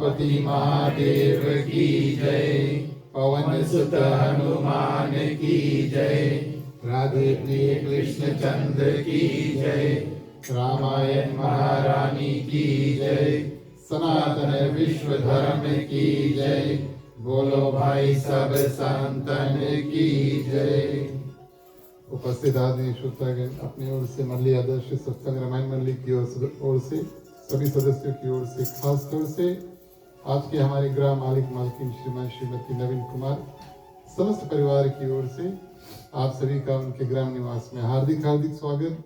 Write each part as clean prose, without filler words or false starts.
गणपति महादेव की जय। पवन सुत हनुमान की जय। राधे प्रिय कृष्ण चंद्र की जय। रामायण महारानी की जय। सनातन विश्व धर्म की जय। बोलो भाई सब संतन की जय। उपस्थित आदि श्रोतागण अपनी ओर से मंडली आदर्श सत्संग रामायण मंडली की ओर से सभी सदस्यों की ओर से खास तौर से आज के हमारे ग्राम मालिक मालकिन श्रीमान श्रीमती नवीन कुमार समस्त परिवार की ओर से आप सभी का उनके ग्राम निवास में हार्दिक हार्दिक स्वागत,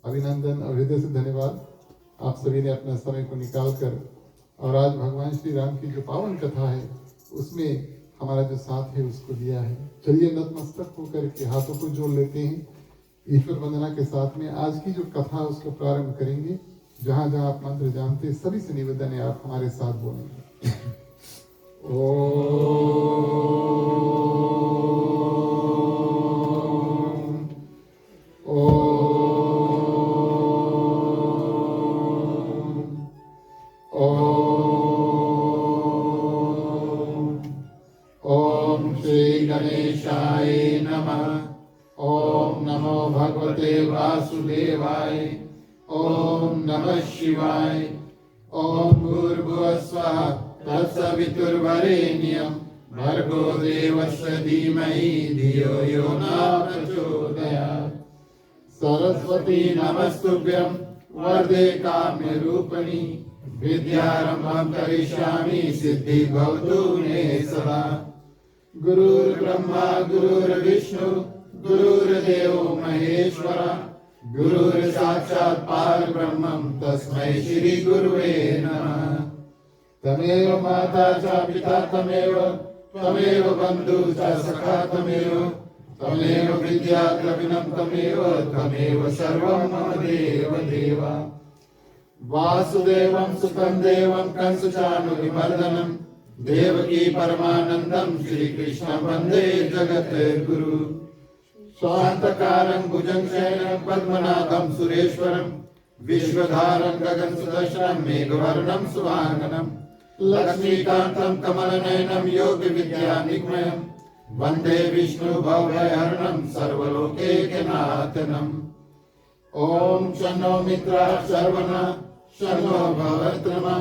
अभिनंदन और हृदय से धन्यवाद। आप सभी ने अपना समय को निकाल कर और आज भगवान श्री राम की जो पावन कथा है उसमें हमारा जो साथ है उसको दिया है। चलिए नतमस्तक होकर के हाथों को जोड़ लेते हैं। ईश्वर वंदना के साथ में आज की जो कथा उसको प्रारंभ करेंगे। जहाँ जहाँ आप मंत्र जानते हैं सभी से निवेदन है आप हमारे साथ बोलेंगे। ओम श्री गणेशाय नमः। ओम नमो भगवते वासुदेवाय। ओम नमः शिवाय। ओम भूर्भुवः स्वः तत्सवितुर्वरेण्यं भर्गो देवस्य धीमहि धियो यो न प्रचोदयात्। सरस्वती नमस्तुभ्यं वरदे काम्यरूपिणी विद्यारम्भं करिष्यामि सिद्धि भवतु मे सदा। गुरुर्ब्रह्मा गुरुर्विष्णु गुरुर्देवो महेश्वर गुरुर्साक्षात् परब्रह्मं तस्मै श्री गुरुवे नमः। तमेव माता च पिता तमेव बन्धु च सखा तमेव विद्या द्रविणं तमेव सर्वं मम देव देव। वासुदेवं सुतं देवं कंसचाणूरमर्दनं देवकी परमानन्दं श्रीकृष्णं वन्दे जगद्गुरु। शान्तकारं भुजङ्गशयनं पद्मनाभं सुरेश्वरं विश्वधारं गगनसदृशं मेघवर्णं सुहागनं लक्ष्मीकान्तं कमलनयनं योगविद्यानिग्मयं वन्दे विष्णु भवभयहरणं सर्वलोकैकनाथनम्। ॐ शन्नो मित्रः शर्वणः शन्नो भवत्रमः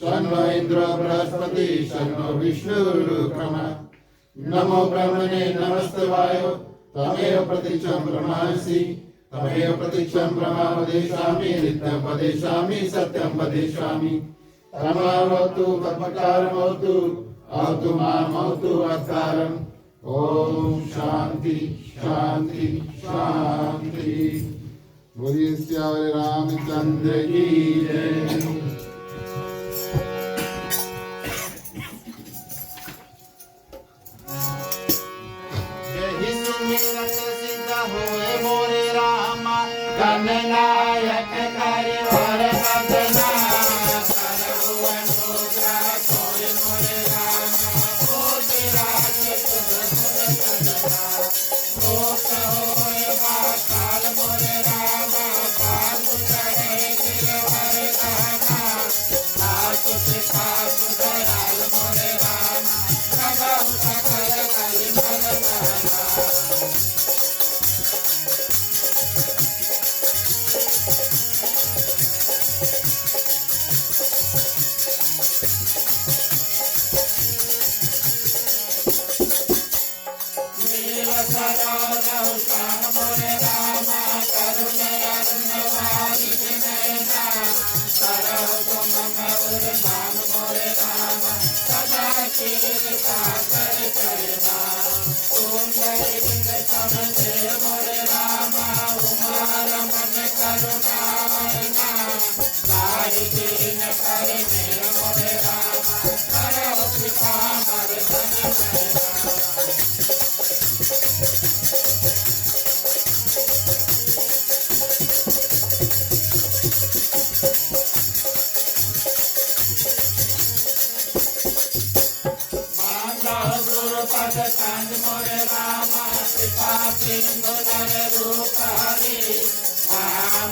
शन्नो इन्द्रो बृहस्पति शन्नो विष्णुरुक्रमः। नमो ब्रह्मणे नमस्ते वायो तमेव प्रतीक्षं ब्रह्मासि तमेव प्रतीक्षं ब्रह्मा वदिष्यामि नित्यं वदिष्यामि सत्यं वदिष्यामि। रमावतु पद्मकारमवतु अवतु मामवतु अकारम्। ओम शांति शांति शांति। बोलिए सियावर रामचंद्र की जय। गणनायक करिवर वदना करहु अनुग्रह कोय मोरे राम। कोटि राज सुख सदना लोक होय पाताल मोरे राम। पासु चढ़े गिरवर गहना आसु सिखासु दयाल मोरे राम। प्रभु सकल कलिमल गहना। कांद मोरे रामा कृपा सिंधु नर रूप हरि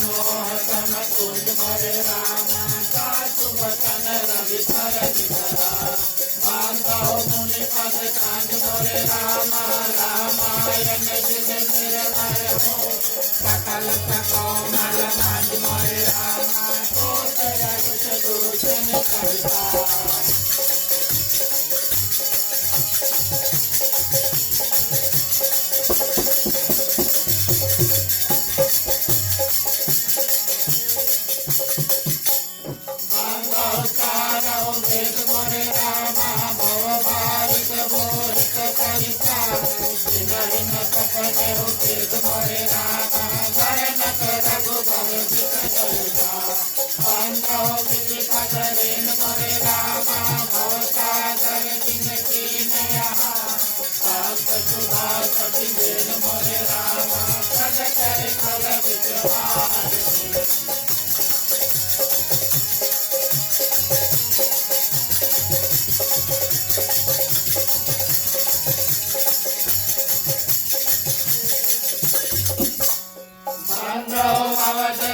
मोह सम कुंज मोरे रामा सासु बचन रवि कर कांत मोरे रामा रामायण जिन निर्मल हो सकल कोमल कांत मोरे रामा कोट रहित दूषण करता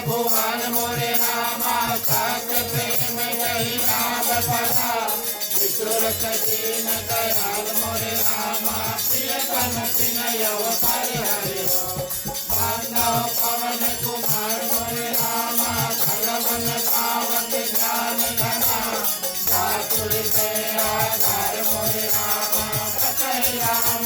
भुवन मोरे रामा सात प्रेम गही नाम पदा विशुर कठिन दयाल मोरे रामा प्रिय तन सिनय परिहरि हो बांधव पवन कुमार मोरे रामा भगवन पावक ज्ञान घना दातुर दया आधार मोरे रामा भटहि राम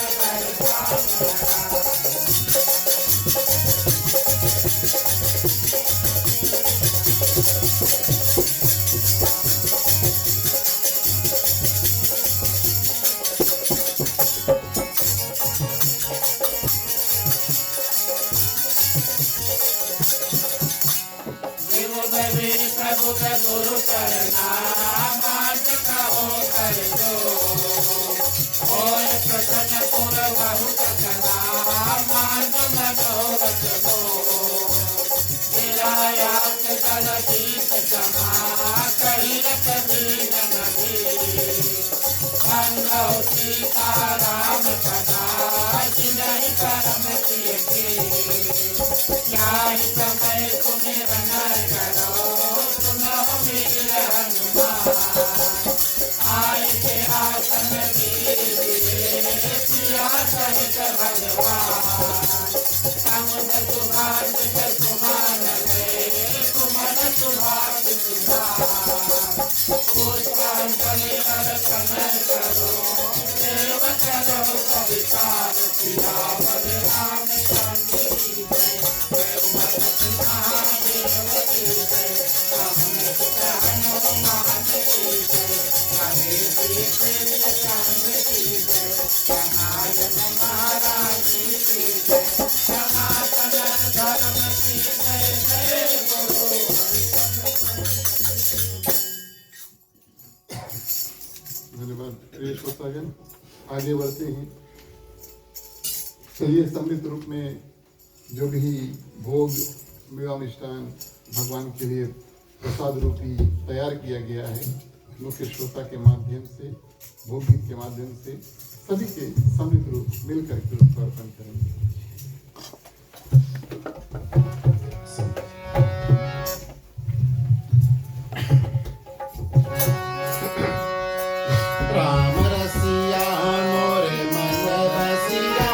कर गुरु करना मान कहो कर दो और प्रसन्न पुर बहु सकना मान मनोरथ हो विरायात जल दीप समा कही रत मीन नदी बंधो सीता राम पदा जिनहि परम कीर्ति ज्ञान समय सुमिरन करो आय के आसन प्रिया सहित भगवान समुद्र सुभाष सुमान कुमन सुभाष सुभान पुष्पांजलि अर्पण करो देव करो कविकार श्रीरा बलराम चंद्र की जय देवमती महादेव की जय हनुमान की जय कबीर चंद्र की जय नारायण महाराज की जय सनातन धर्म की जय जय गुरु धन्यवाद प्रिय श्रोतागण। आगे बढ़ते हैं। चलिए सम्मिलित रूप में जो भी भोग मेवा मिष्ठान भगवान के लिए प्रसाद रूपी तैयार किया गया है मुख्य श्रोता के माध्यम से भोग गीत के माध्यम से सभी के सम्मिलित रूप मिलकर के उसको अर्पण करेंगे। राम रसिया मोरे मन रसिया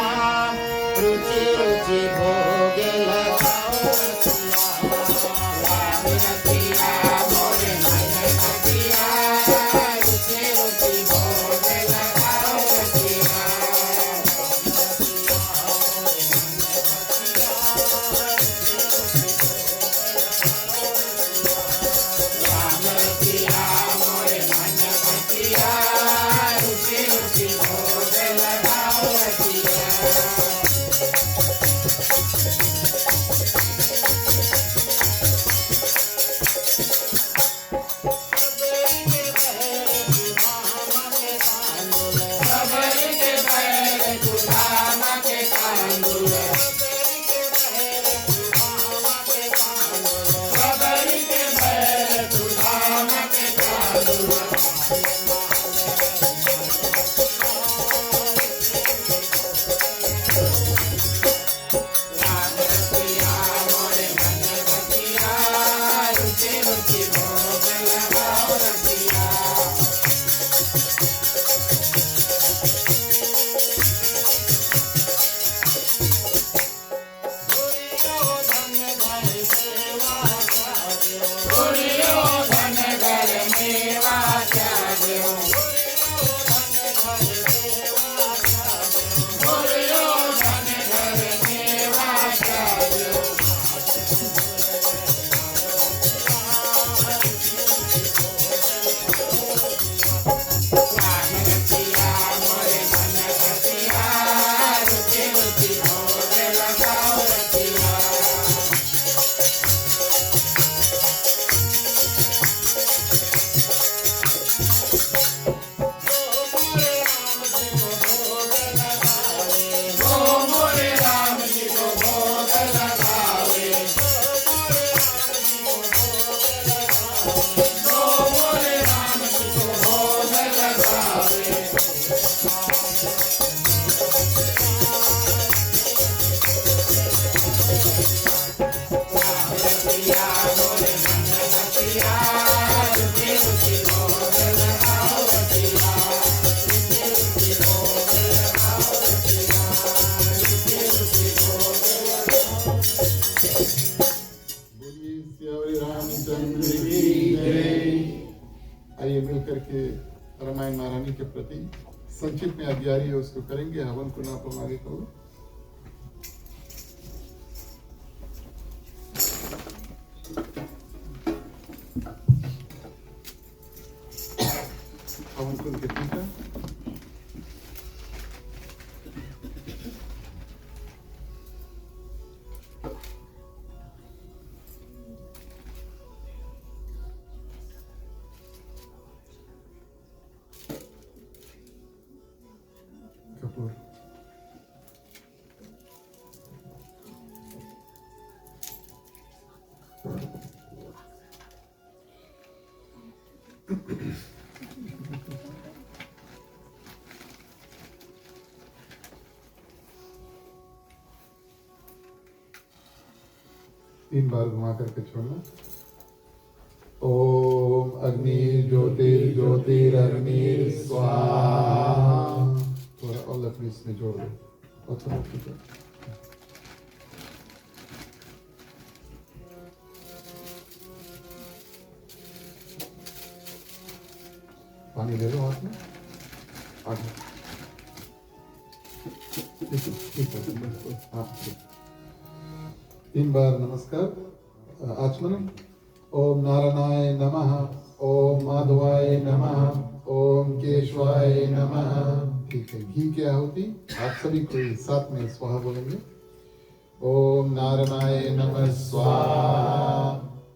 रुचि रुचि भोग लगाओ रसिया राम रसिया मोरे मन रसिया रुचि रुचि भोग लगाओ रसिया राम रसिया मोरे मन रसिया रुचि रुचि भोग लगाओ रसिया आइए मिल करके रामायण महारानी के प्रति संक्षिप्त में आज्ञारी है उसको करेंगे। हवन को नाप आगे करो। हवन कुंड के टीका कपूर तीन बार घुमा करके छोड़ना। ओम अग्नि ज्योतिर्ज्योतिरग्निर स्वाहा। थोड़ा और लकड़ी इसमें जोड़ दो और थोड़ा नीचे। पानी ले लो हाथ में। आगे ठीक है हाँ। तीन बार नमस्कार आचमनम। ओम नारायणाय नमः, ओम माधवाय नमः, ओम केशवाय नमः। ठीक है, घी की आहुति आप सभी कोई साथ में स्वाहा बोलेंगे। ओम नारायणाय नमः स्वाहा,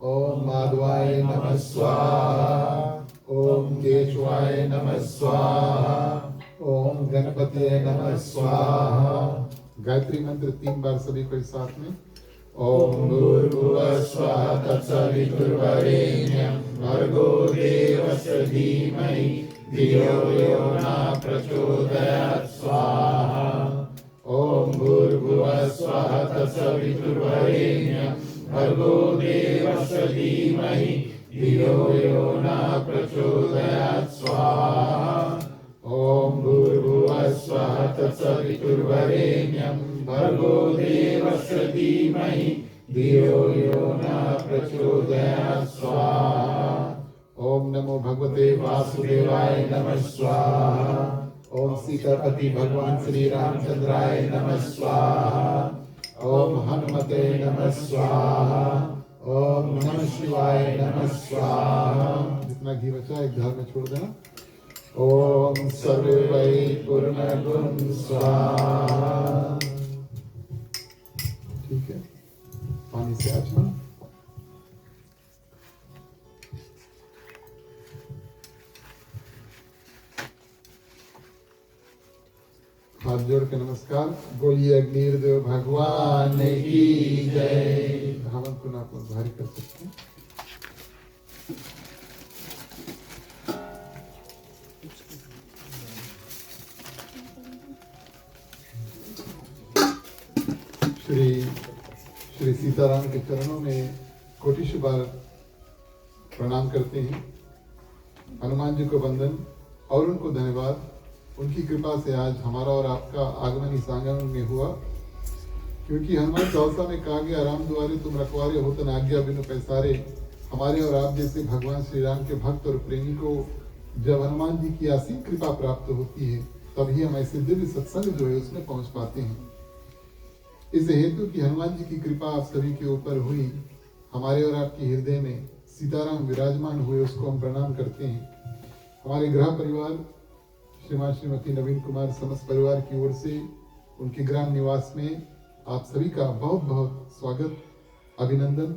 ओम माधवाय नमः स्वाहा, ओम केशवाय नमः स्वाहा, ओम गणपतये नमः स्वाहा। गायत्री मंत्र 3 बार सभी कोई साथ में। ओम भूर्भुवः स्वः तत्सवितुर्वरेण्यं भर्गो देवस्य धीमहि धियो यो न प्रचोदयात् स्वाहा। ओम भूर्भुवः स्वः तत्सवितुर्वरेण्यं भर्गो देवस्य धीमहि धियो यो न प्रचोदयात् स्वाहा। ओम भूर्भुवः स्वः तत्सवितुर्वरेण्यं भर्गो देवस्य धीमहि धियो यो न प्रचोदयात् स्वाहा। ओम नमो भगवते वासुदेवाय नमः स्वाहा। ओम सीतापति भगवान श्री रामचंद्राय नमः स्वाहा। ओम हनुमते नमः स्वाहा। ओम नमः शिवाय नमः स्वाहा। जितना घी बचा एक धार में छोड़ देना। ओम सर्वै पूर्णगुण स्वाहा। ठीक है, पानी से आचमन। हाथ जोड़ के नमस्कार। बोलिए अग्निदेव भगवान की जय। हवन को आप लोग भारी कर सकते हैं। श्री सीताराम के चरणों में कोटिश बार प्रणाम करते हैं। हनुमान जी को वंदन और उनको धन्यवाद। उनकी कृपा से आज हमारा और आपका आगमन इस आंगन में हुआ, क्योंकि हनुमान चालीसा में कहा गया, राम द्वारे तुम रखवारे हो तन आज्ञा बिनु पैसारे। हमारे और आप जैसे भगवान श्री राम के भक्त और प्रेमी को जब हनुमान जी की असीम कृपा प्राप्त होती है, तभी हम ऐसे दिव्य सत्संग जो है उसमें पहुंच पाते हैं। इस हेतु की हनुमान जी की कृपा आप सभी के ऊपर हुई, हमारे और आपके हृदय में सीताराम विराजमान हुए, उसको हम प्रणाम करते हैं। हमारे गृह परिवार श्रीमान श्रीमती नवीन कुमार समस्त परिवार की ओर से उनके ग्राम निवास में आप सभी का बहुत बहुत स्वागत, अभिनंदन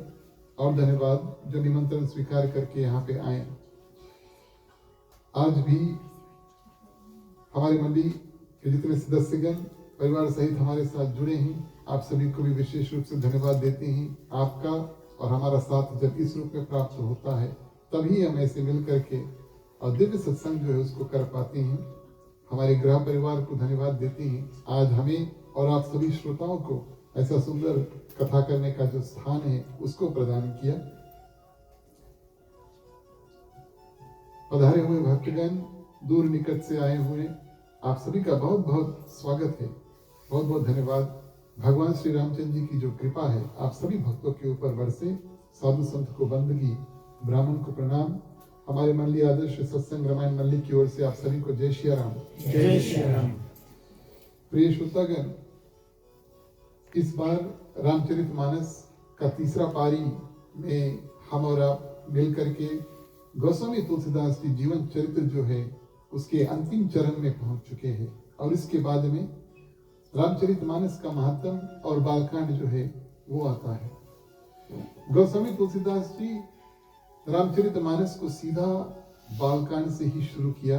और धन्यवाद, जो निमंत्रण स्वीकार करके यहाँ पे आए। आज भी हमारी मंडली के जितने सदस्यगण परिवार सहित हमारे साथ जुड़े हैं, आप सभी को भी विशेष रूप से धन्यवाद देते हैं। आपका और हमारा साथ जब इस रूप में प्राप्त होता है, तभी हम ऐसे मिल करके और दिव्य सत्संग जो है उसको कर पाते हैं। हमारे गृह परिवार को धन्यवाद देते हैं। आज हमें और आप सभी श्रोताओं को ऐसा सुंदर कथा करने का जो स्थान है उसको प्रदान किया। पधारे हुए भक्तगण, दूर निकट से आए हुए, आप सभी का बहुत बहुत स्वागत है, बहुत बहुत धन्यवाद। भगवान श्री रामचंद्र जी की जो कृपा है आप सभी भक्तों के ऊपर बरसे। साधु संत को बंदगी, ब्राह्मण को प्रणाम हमारे मंडली आदर्श सत्संग रामायण मंडली की ओर से आप सभी को जय श्री राम। जय श्री राम। प्रिय श्रोतागण, इस बार रामचरितमानस का तीसरा पारी में हम और आप मिल करके गोस्वामी तुलसीदास जी जीवन चरित्र जो है उसके अंतिम चरण में पहुंच चुके हैं और इसके बाद में रामचरितमानस का महात्म और बालकांड जो है वो आता है। गोस्वामी तुलसीदास जी रामचरितमानस को सीधा बालकांड से ही शुरू किया,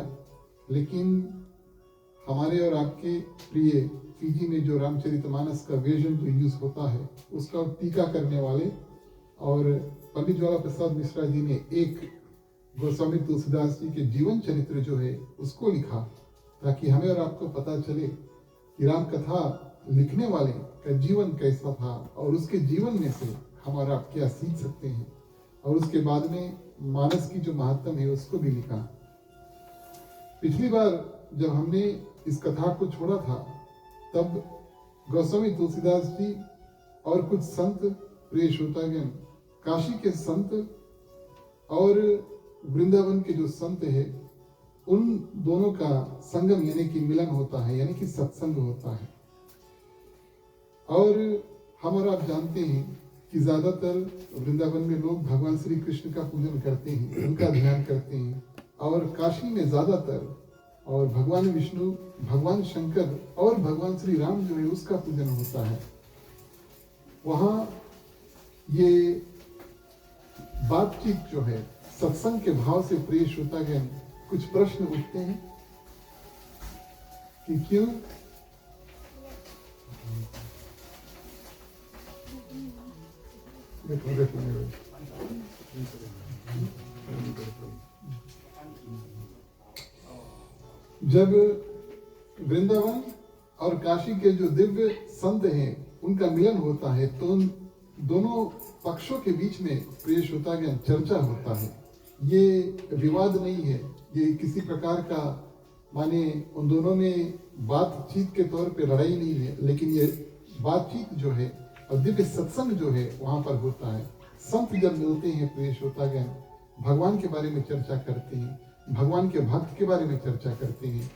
लेकिन हमारे और आपके प्रिय फीजी में जो रामचरितमानस का वर्जन जो यूज होता है उसका टीका करने वाले और पंडित ज्वाला प्रसाद मिश्रा जी ने एक गोस्वामी तुलसीदास जी के जीवन चरित्र जो है उसको लिखा, ताकि हमें और आपको पता चले कि राम कथा लिखने वाले का जीवन कैसा था और उसके जीवन में से हम और आप क्या सीख सकते हैं। और उसके बाद में मानस की जो महात्म है उसको भी लिखा। पिछली बार जब हमने इस कथा को छोड़ा था तब गोस्वामी तुलसीदास जी और कुछ संत, प्रिय श्रोतागण, काशी के संत और वृंदावन के जो संत है उन दोनों का संगम यानी कि मिलन होता है, यानी कि सत्संग होता है। और हम और आप जानते हैं कि ज्यादातर वृंदावन में लोग भगवान श्री कृष्ण का पूजन करते हैं, उनका ध्यान करते हैं, और काशी में ज्यादातर और भगवान विष्णु, भगवान शंकर और भगवान श्री राम जो है उसका पूजन होता है। वहाँ ये बातचीत जो है सत्संग के भाव से, प्रिय श्रोतागण, कुछ प्रश्न उठते हैं कि क्यों जब वृंदावन और काशी के जो दिव्य संत हैं उनका मिलन होता है तो उन दोनों पक्षों के बीच में, प्रिय श्रोतागण, चर्चा होता है। ये विवाद नहीं है, ये किसी प्रकार का माने उन दोनों में बातचीत के तौर पे लड़ाई नहीं है, लेकिन ये बातचीत जो है और दिव्य सत्संग जो है वहां पर होता है। संत जब मिलते हैं, प्रिय श्रोतागण, भगवान के बारे में चर्चा करते हैं, भगवान के भक्त के बारे में चर्चा करते हैं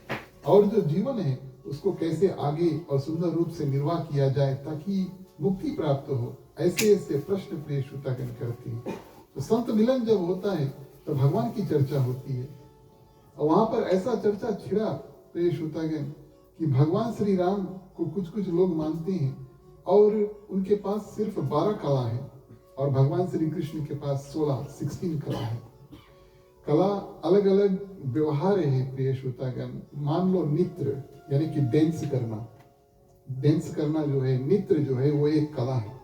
और जो जीवन है उसको कैसे आगे और सुंदर रूप से निर्वाह किया जाए ताकि मुक्ति प्राप्त हो, ऐसे ऐसे प्रश्न प्रिय श्रोतागण करते हैं। तो संत मिलन जब होता है तो भगवान की चर्चा होती है और वहां पर ऐसा चर्चा छिड़ा, प्रिय श्रोतागण, कि भगवान श्री राम को कुछ कुछ लोग मानते हैं और उनके पास सिर्फ 12 कला है और भगवान श्री कृष्ण के पास 16 कला है। कला अलग अलग व्यवहार है, प्रिय श्रोतागण। मान लो नृत्य यानी कि डांस करना जो है, नृत्य जो है वो एक कला है।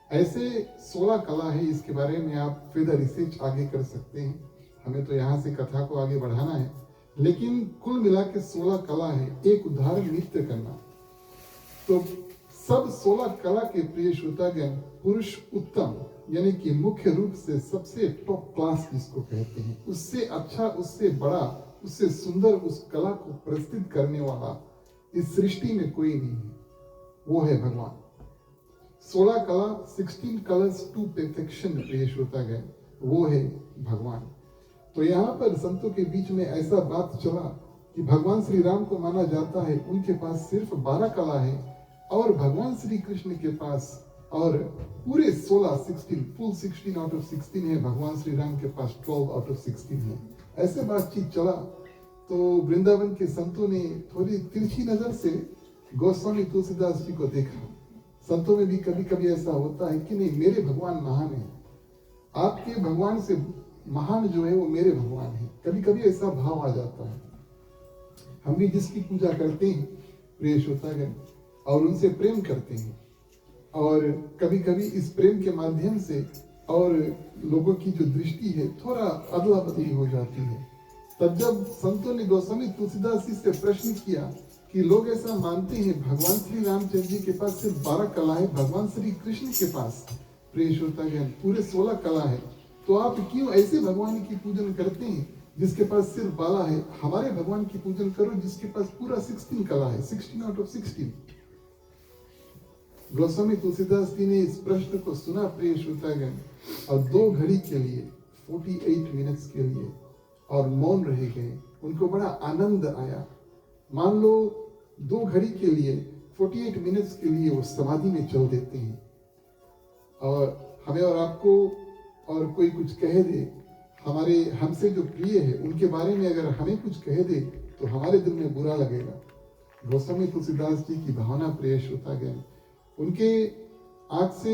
ऐसे 16 कला है, इसके बारे में आप फिर रिसर्च आगे कर सकते हैं, हमें तो यहाँ से कथा को आगे बढ़ाना है, लेकिन कुल मिला के 16 कला है। एक उदाहरण नृत्य करना, तो सब 16 कला के, प्रिय श्रोतागण, पुरुष उत्तम यानी कि मुख्य रूप से सबसे टॉप क्लास जिसको कहते हैं, उससे अच्छा, उससे बड़ा, उससे सुंदर उस कला को प्रस्तुत करने वाला इस सृष्टि में कोई नहीं है, वो है भगवान। 16 कला, 16 कलर्स टू परफेक्शन, प्रिय श्रोतागण, वो है भगवान। तो यहाँ पर संतों के बीच में ऐसा बात चला कि भगवान श्री राम को माना जाता है उनके पास सिर्फ 12 कला है और भगवान श्री कृष्ण के पास और पूरे 16 फुल 16 आउट ऑफ 16 है, भगवान श्री राम के पास 12 आउट ऑफ 16 है। ऐसे बातचीत चला तो वृंदावन के संतों ने थोड़ी तिरछी नजर से गोस्वामी तुलसीदास जी को देखा। संतों में भी कभी कभी ऐसा होता है कि नहीं, मेरे भगवान महान है, आपके भगवान से महान जो है वो मेरे भगवान है। कभी कभी ऐसा भाव आ जाता है। हम भी जिसकी पूजा करते हैं, प्रिय श्रोतागण, और उनसे प्रेम करते हैं और कभी कभी इस प्रेम के माध्यम से और लोगों की जो दृष्टि है थोड़ा अदला बदली हो जाती है। तब जब संतों ने गोस्वामी तुलसीदास जी से प्रश्न किया कि लोग ऐसा मानते हैं भगवान श्री रामचंद्र जी के पास सिर्फ 12 कला है, भगवान श्री कृष्ण के पास, प्रिय श्रोतागण, पूरे 16 कला है, तो आप क्यों ऐसे भगवान की पूजन करते हैं जिसके पास सिर्फ 12 है? हमारे भगवान की पूजन करो जिसके पास पूरा 16 कला है, 16 आउट ऑफ 16। गोस्वामी तुलसीदास जी ने इस प्रश्न को सुना, प्रिय श्रोतागण, और 2 घड़ी के लिए 48 मिनट्स के लिए और मौन रह गए। उनको बड़ा आनंद आया। मान लो 2 घड़ी के लिए 48 मिनट्स के लिए वो समाधि में चल देते हैं और हमें और आपको और कोई कुछ कह दे, हमारे हमसे जो प्रिय है उनके बारे में अगर हमें कुछ कह दे तो हमारे दिल में बुरा लगेगा। गोस्वामी तुलसीदास जी की भावना प्रेष होता गया। उनके आंख से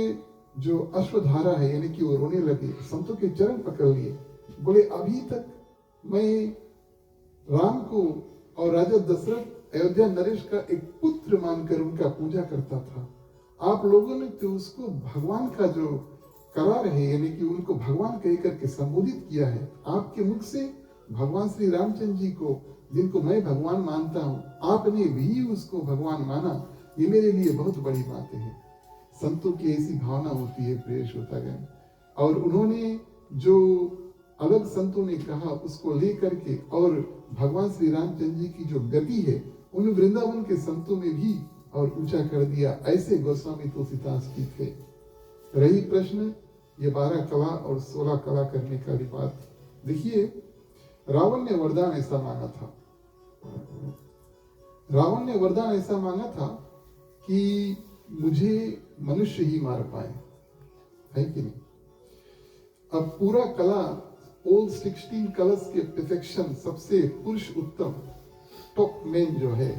जो अश्वधारा है यानी कि वो रोने लगे, संतों के चरण पकड़ लिए, बोले अभी तक मैं राम को और राजा दशरथ अयोध्या नरेश का एक पुत्र मानकर उनका पूजा करता था। आप लोगों ने तो उसको भगवान का जो करार है यानी कि उनको भगवान कह करके संबोधित किया है। आपके मुख से भगवान श्री रामचंद्र जी को, जिनको मैं भगवान मानता हूँ, आपने भी उसको भगवान माना, ये मेरे लिए बहुत बड़ी बात है। संतों की ऐसी भावना होती है, प्रेष होता गया। और उन्होंने जो अलग संतों ने कहा उसको लेकर के और भगवान श्री रामचंद्र जी की जो गति है उन वृंदावन के संतों में भी और ऊंचा कर दिया। ऐसे गोस्वामी तुलसीदास जी थे। रही प्रश्न ये 12 कला और 16 कला करने का भी बात, देखिए रावण ने वरदान ऐसा मांगा था। रावण ने वरदान ऐसा मांगा था कि मुझे मनुष्य ही मार पाए, है कि नहीं। अब पूरा कला ऑल 16 कलर्स के परफेक्शन, सबसे पुरुष उत्तम टॉप मैन जो है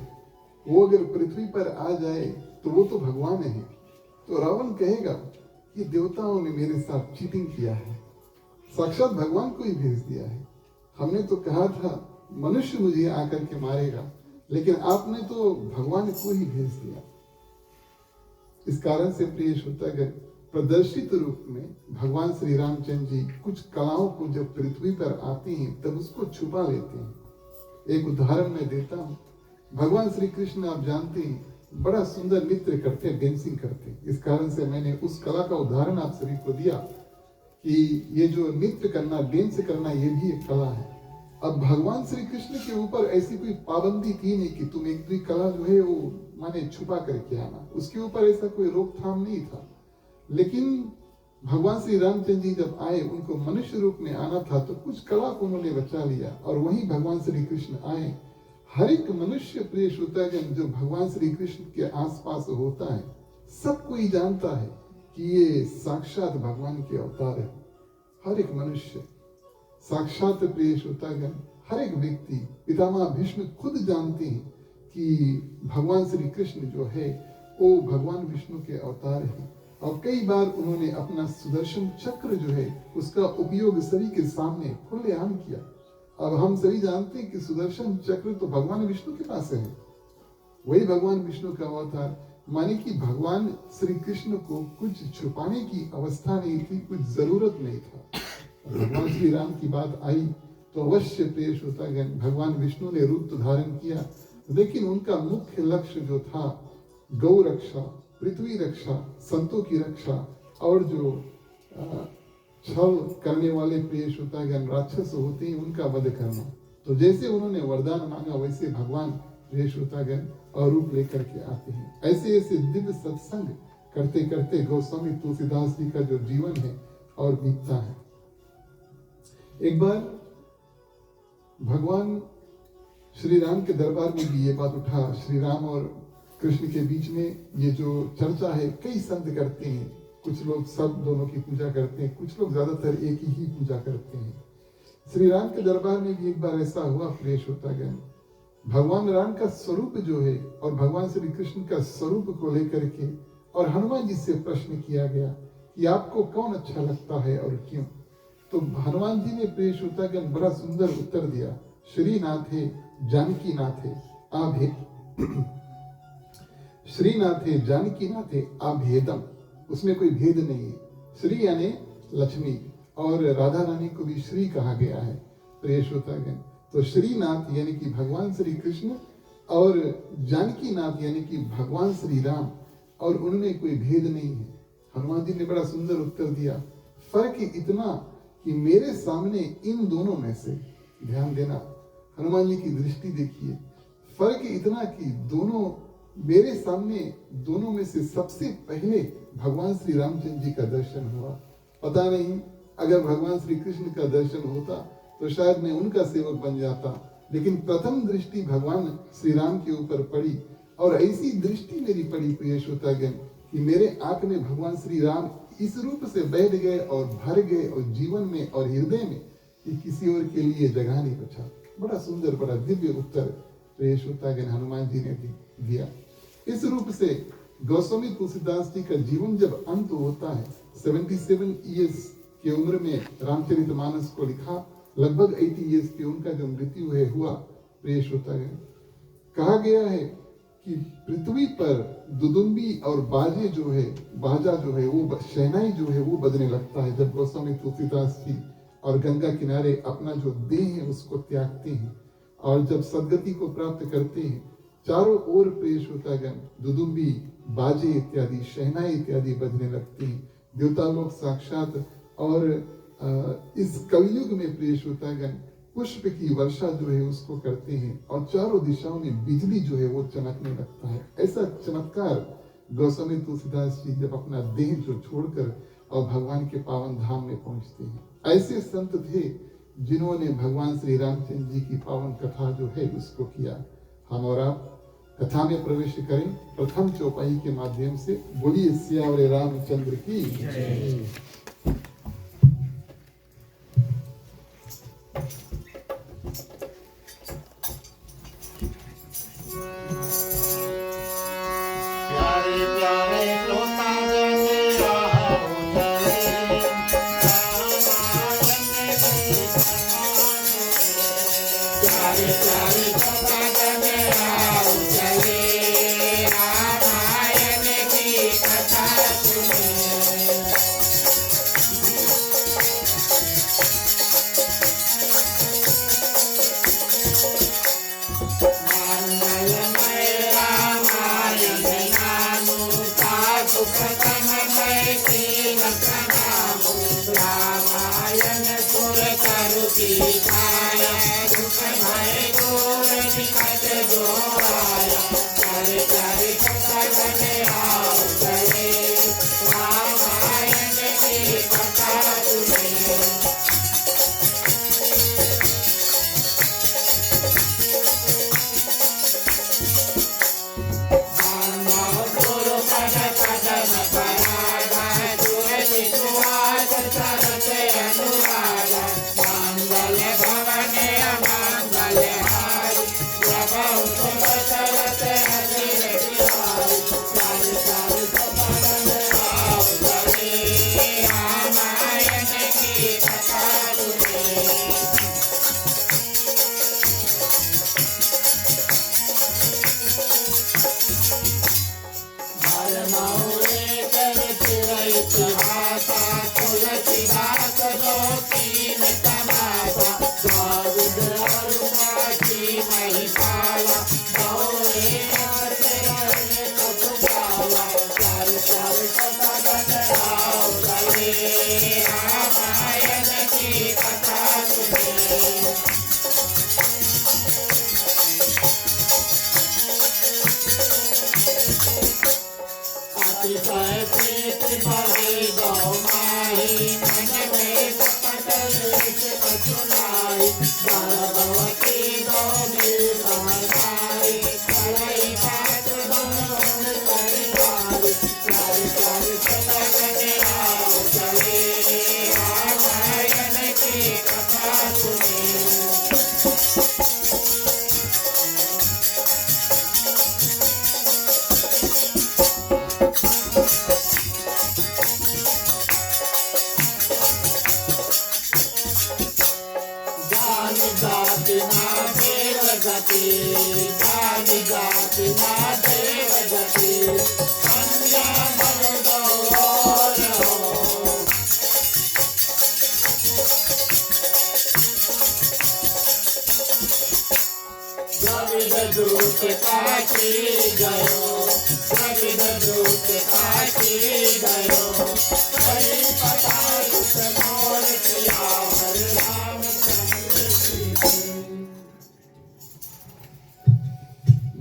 वो अगर पृथ्वी पर आ जाए तो वो तो भगवान है। तो रावण कहेगा कि देवताओं ने मेरे साथ चीटिंग किया है, साक्षात भगवान को ही भेज दिया है। हमने तो कहा था मनुष्य मुझे आकर के मारेगा, लेकिन आपने तो भगवान को ही भेज दिया। इस कारण से प्रियेश होता गया प्रदर्शित रूप में भगवान श्री रामचंद्र जी कुछ कलाओं को जब पृथ्वी पर आते हैं तब उसको छुपा लेते हैं। एक उदाहरण मैं देता हूँ। भगवान श्री कृष्ण आप जानते हैं बड़ा सुंदर नृत्य करते हैं, डांसिंग करते हैं। इस कारण से मैंने उस कला का उदाहरण आप सभी को दिया कि ये जो नृत्य करना, डांस करना, ये भी एक कला है। अब भगवान श्री कृष्ण के ऊपर ऐसी कोई पाबंदी थी नहीं कि तुम एक भी कला जो है वो माने छुपा करके आना, उसके ऊपर ऐसा कोई रोकथाम नहीं था। लेकिन भगवान श्री रामचंद्र जी जब आए, उनको मनुष्य रूप में आना था तो कुछ कला को उन्होंने बचा लिया और वहीं भगवान श्री कृष्ण आए। हर एक मनुष्य प्रेष होता है जो भगवान श्री कृष्ण के आसपास होता है, सब कोई जानता है कि ये साक्षात भगवान के अवतार है। हर एक मनुष्य साक्षात प्रेष होता है। हर एक व्यक्ति, पितामह भीष्म खुद जानते हैं कि भगवान श्री कृष्ण जो है वो भगवान विष्णु के अवतार है। और कई बार उन्होंने अपना सुदर्शन चक्र जो है उसका उपयोग सभी के सामने खुलेआम किया। अब हम सभी जानते हैं कि सुदर्शन चक्र तो भगवान विष्णु के पास है, वही भगवान विष्णु का अवतार। माने कि भगवान श्री कृष्ण को कुछ छुपाने की अवस्था नहीं थी, कुछ जरूरत नहीं था। भगवान श्री राम की बात आई तो अवश्य पेश होता गया। भगवान विष्णु ने रूप धारण किया, लेकिन उनका मुख्य लक्ष्य जो था गौ रक्षा, पृथ्वी रक्षा, संतों की रक्षा और जो छल करने वाले पेश होता है राक्षस होते हैं उनका वध करना। तो जैसे उन्होंने वरदान मांगा वैसे भगवान पेश होता गया और रूप लेकर के आते हैं। ऐसे ऐसे दिव्य सत्संग करते करते गोस्वामी तुलसीदास जी का जो जीवन है और बीतता है। एक बार भगवान श्री राम के दरबार में भी ये बात उठा। श्री राम और कृष्ण के बीच में ये जो चर्चा है कई संत करते हैं, कुछ लोग सब दोनों की पूजा करते हैं, कुछ लोग ज्यादातर एक ही पूजा करते हैं। श्री राम के दरबार में भी एक बार ऐसा हुआ, प्रेष होता गया। भगवान राम का स्वरूप जो है और भगवान श्री कृष्ण का स्वरूप को लेकर के और हनुमान जी से प्रश्न किया गया कि आपको कौन अच्छा लगता है और क्यों। तो हनुमान जी ने प्रेष होता गया बड़ा सुंदर उत्तर दिया, श्रीनाथे जानकी नाथे आभे श्रीनाथे जानकी नाथे अभेदम, उसमें कोई भेद नहीं है। श्री यानी लक्ष्मी और राधा रानी को भी श्री कहा गया है, प्रेष होता गया। तो श्रीनाथ यानी कि भगवान श्री कृष्ण और जानकी नाथ यानी कि भगवान श्री राम, और उनमें कोई भेद नहीं है। हनुमान जी ने बड़ा सुंदर उत्तर दिया। फर्क इतना कि मेरे सामने इन दोनों में से, ध्यान देना हनुमान जी की दृष्टि देखिए, फर्क इतना कि दोनों मेरे सामने, दोनों में से सबसे पहले भगवान श्री रामचंद्र जी का दर्शन हुआ। पता नहीं अगर भगवान श्री कृष्ण का दर्शन होता तो शायद मैं उनका सेवक बन जाता, लेकिन प्रथम दृष्टि भगवान श्री राम के ऊपर पड़ी और ऐसी दृष्टि मेरी पड़ी प्रिय श्रोतागण कि मेरे आंख में भगवान श्री राम इस रूप से बैठ गए और भर गए और जीवन में और हृदय में कि किसी और के लिए जगह नहीं बचा। बड़ा सुंदर, बड़ा दिव्य उत्तर प्रिय श्रोतागण हनुमान जी ने दिया। इस रूप से गोस्वामी तुलसीदास जी का जीवन जब अंत होता है, 77 ईयर्स की उम्र में रामचरितमानस को लिखा, लगभग 80 ईयर्स की उनका जो मृत्यु है हुआ प्रिय श्रोतागण। कहा गया है कि पृथ्वी पर दुदुम्बी और बाजा जो है वो शहनाई जो है वो बजने लगता है जब गोस्वामी तुलसीदास जी और गंगा किनारे अपना जो देह है उसको त्यागते हैं और जब सदगति को प्राप्त करते हैं। चारों ओर प्रिय श्रोतागण दुदुम्बी, बाजे इत्यादि, शहनाई इत्यादि बजने लगते हैं। देवता लोग साक्षात और इस कलयुग में प्रिय श्रोतागण पुष्प की वर्षा जो है उसको करते हैं और चारों दिशाओं में बिजली जो है वो चमकने लगता है। ऐसा चमत्कार गोस्वामी तुलसीदास जी जब अपना देह जो छोड़कर और भगवान के पावन धाम में पहुंचते हैं। ऐसे संत थे जिन्होंने भगवान श्री रामचंद्र जी की पावन कथा जो है उसको किया। हम और आप कथा में प्रवेश करें प्रथम चौपाई के माध्यम से। बोलिए सियावरे रामचंद्र की जय।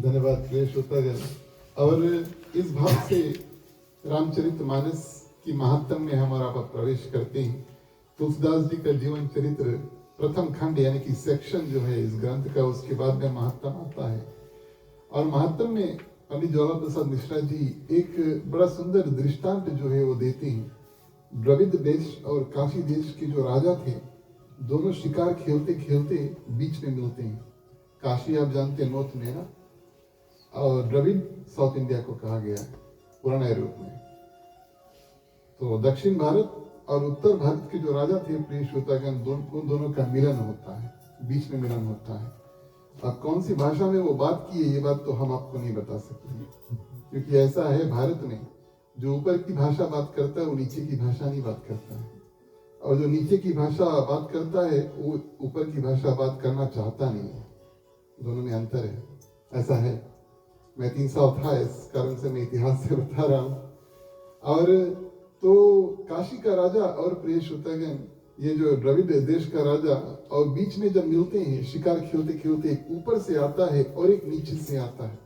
धन्यवाद प्रिय श्रोतागण। और इस भाव से रामचरितमानस की महात्म में हम और आप प्रवेश करते हैं तुलसीदास जी का जीवन चरित्र प्रथम खंड यानी कि सेक्शन जो है इस ग्रंथ का, उसके बाद में महात्म आता है। और महात्म में पंडित ज्वाला प्रसाद मिश्रा जी एक बड़ा सुंदर दृष्टांत जो है वो देते हैं। द्रविड़ देश और काशी देश के जो राजा थे, दोनों शिकार खेलते खेलते बीच में मिलते हैं। काशी आप जानते हैं नॉर्थ में ना, और द्रविड़ साउथ इंडिया को कहा गया है पुराने रूप में। तो दक्षिण भारत और उत्तर भारत के जो राजा थे प्रिय श्रोतागण, उन दोनों का मिलन होता है, बीच में मिलन होता है। अब कौन सी भाषा में वो बात की है ये बात तो हम आपको नहीं बता सकते, क्योंकि ऐसा है भारत में, जो ऊपर की भाषा बात करता है वो नीचे की भाषा नहीं बात करता है, और जो नीचे की भाषा बात करता है वो ऊपर की भाषा बात करना चाहता नहीं है। दोनों में अंतर है, ऐसा है। मैं 3 साल था, इस कारण से मैं इतिहास से बता रहा हूँ। और तो काशी का राजा और प्रिय श्रोतागण, ये जो द्रविड़ देश का राजा, और बीच में जब मिलते हैं शिकार खेलते खेलते, एक ऊपर से आता है और एक नीचे से आता है,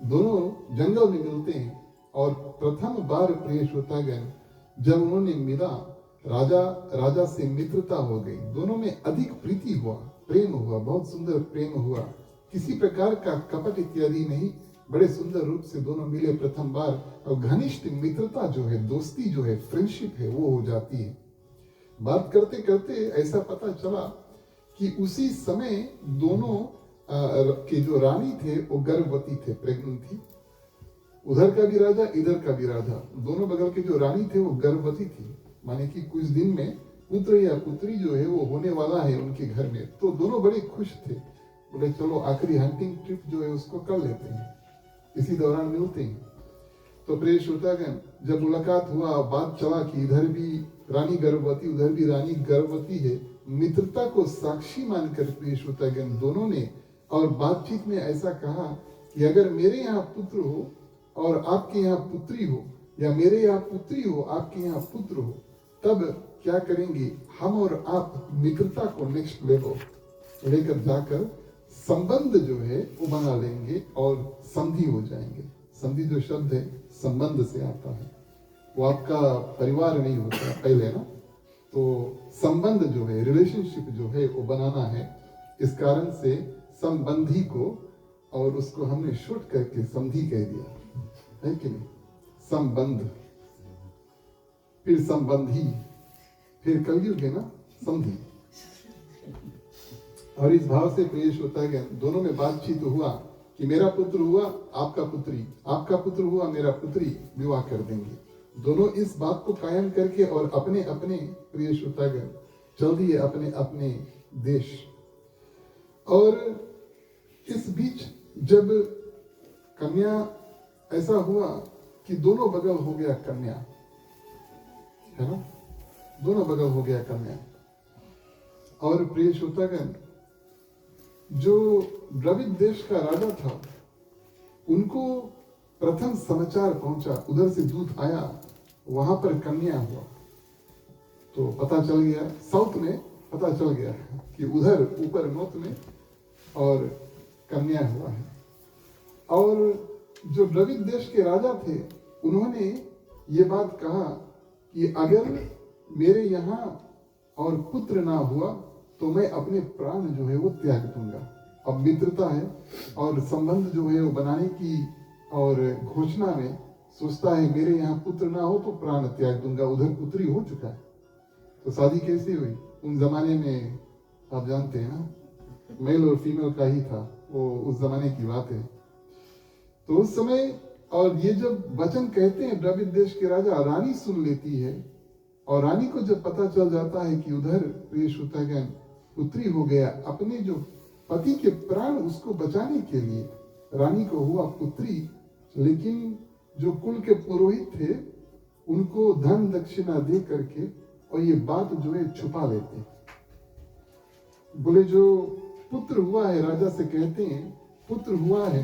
दोनों जंगल में मिलते हैं। और प्रथम बार प्रिय श्रोतागण जब उन्होंने मिला, राजा से मित्रता हो गई, दोनों में अधिक प्रीति हुआ, प्रेम हुआ, बहुत सुंदर प्रेम हुआ, किसी प्रकार का कपट इत्यादि नहीं, बड़े सुंदर रूप से दोनों मिले प्रथम बार। और घनिष्ठ मित्रता जो है, दोस्ती जो है, फ्रेंडशिप है, वो हो जाती है। बात करते करते ऐसा पता चला कि उसी समय दोनों के जो रानी थे वो गर्भवती थे, प्रेग्नेंट थी। उधर का भी राजा, इधर का भी राजा, दोनों बगल के जो रानी थे वो गर्भवती थी, माने कि कुछ दिन में पुत्र या पुत्री जो है वो होने वाला है उनके घर में। तो दोनों बड़े खुश थे, बोले चलो आखिरी हंटिंग ट्रिप जो है उसको कर लेते हैं, इसी दौरान मिलते हैं। तो प्रिय श्रोतागण, जब मुलाकात हुआ, बात चला कि इधर भी रानी गर्भवती, उधर भी रानी गर्भवती है, मित्रता को साक्षी मानकर प्रिय श्रोतागण दोनों ने और बातचीत में ऐसा कहा कि अगर मेरे यहाँ पुत्र हो और आपके यहाँ पुत्री हो, या मेरे यहाँ पुत्री हो आपके यहाँ पुत्र हो, तब क्या करेंगे, हम और आप मित्रता को नेक्स्ट लेवल लेकर जाकर संबंध जो है वो बना लेंगे और संधि हो जाएंगे। संधि जो शब्द है संबंध से आता है, वो आपका परिवार नहीं होता पहले ना, तो संबंध जो है, रिलेशनशिप जो है वो बनाना है। इस कारण से संबंधी को, और उसको हमने शॉर्ट करके संधि कह दिया है कि नहीं। संबंध, फिर संबंधी, फिर कलयुग है ना संधि। और इस भाव से पेश होता है कि दोनों में बातचीत हुआ कि मेरा पुत्र हुआ आपका पुत्री, आपका पुत्र हुआ मेरा पुत्री, विवाह कर देंगे। दोनों इस बात को कायम करके और अपने अपने प्रिय श्रोतागण चल दिए अपने अपने देश। और इस बीच जब कन्या, ऐसा हुआ कि दोनों बगल हो गया कन्या, है ना, दोनों बगल हो गया कन्या। और प्रिय श्रोतागण, जो द्रविड़ देश का राजा था, उनको प्रथम समाचार पहुंचा, उधर से दूत आया, वहां पर कन्या हुआ। तो पता चल गया, साउथ में पता चल गया कि उधर ऊपर नॉर्थ में और कन्या हुआ है। और जो द्रविड़ देश के राजा थे, उन्होंने ये बात कहा कि अगर मेरे यहाँ और पुत्र ना हुआ तो मैं अपने प्राण जो है वो त्याग दूंगा। अब मित्रता है और संबंध जो है वो बनाने की और घोषणा में सोचता है मेरे यहाँ पुत्र ना हो तो प्राण त्याग दूंगा। उधर पुत्री हो चुका है, तो शादी कैसे हुई? उन जमाने में आप जानते हैं ना, मेल और फीमेल का ही था, वो उस जमाने की बात है। तो उस समय, और ये जब वचन कहते हैं द्रविड़ देश के राजा, रानी सुन लेती है, और रानी को जब पता चल जाता है कि उधर प्रिय श्रोतागण पुत्री हो गया, अपने जो पति के प्राण उसको बचाने के लिए रानी को हुआ पुत्री, लेकिन जो कुल के पुरोहित थे उनको धन दक्षिणा दे करके और ये बात जो है छुपा लेते। बोले जो पुत्र हुआ है, राजा से कहते हैं पुत्र हुआ है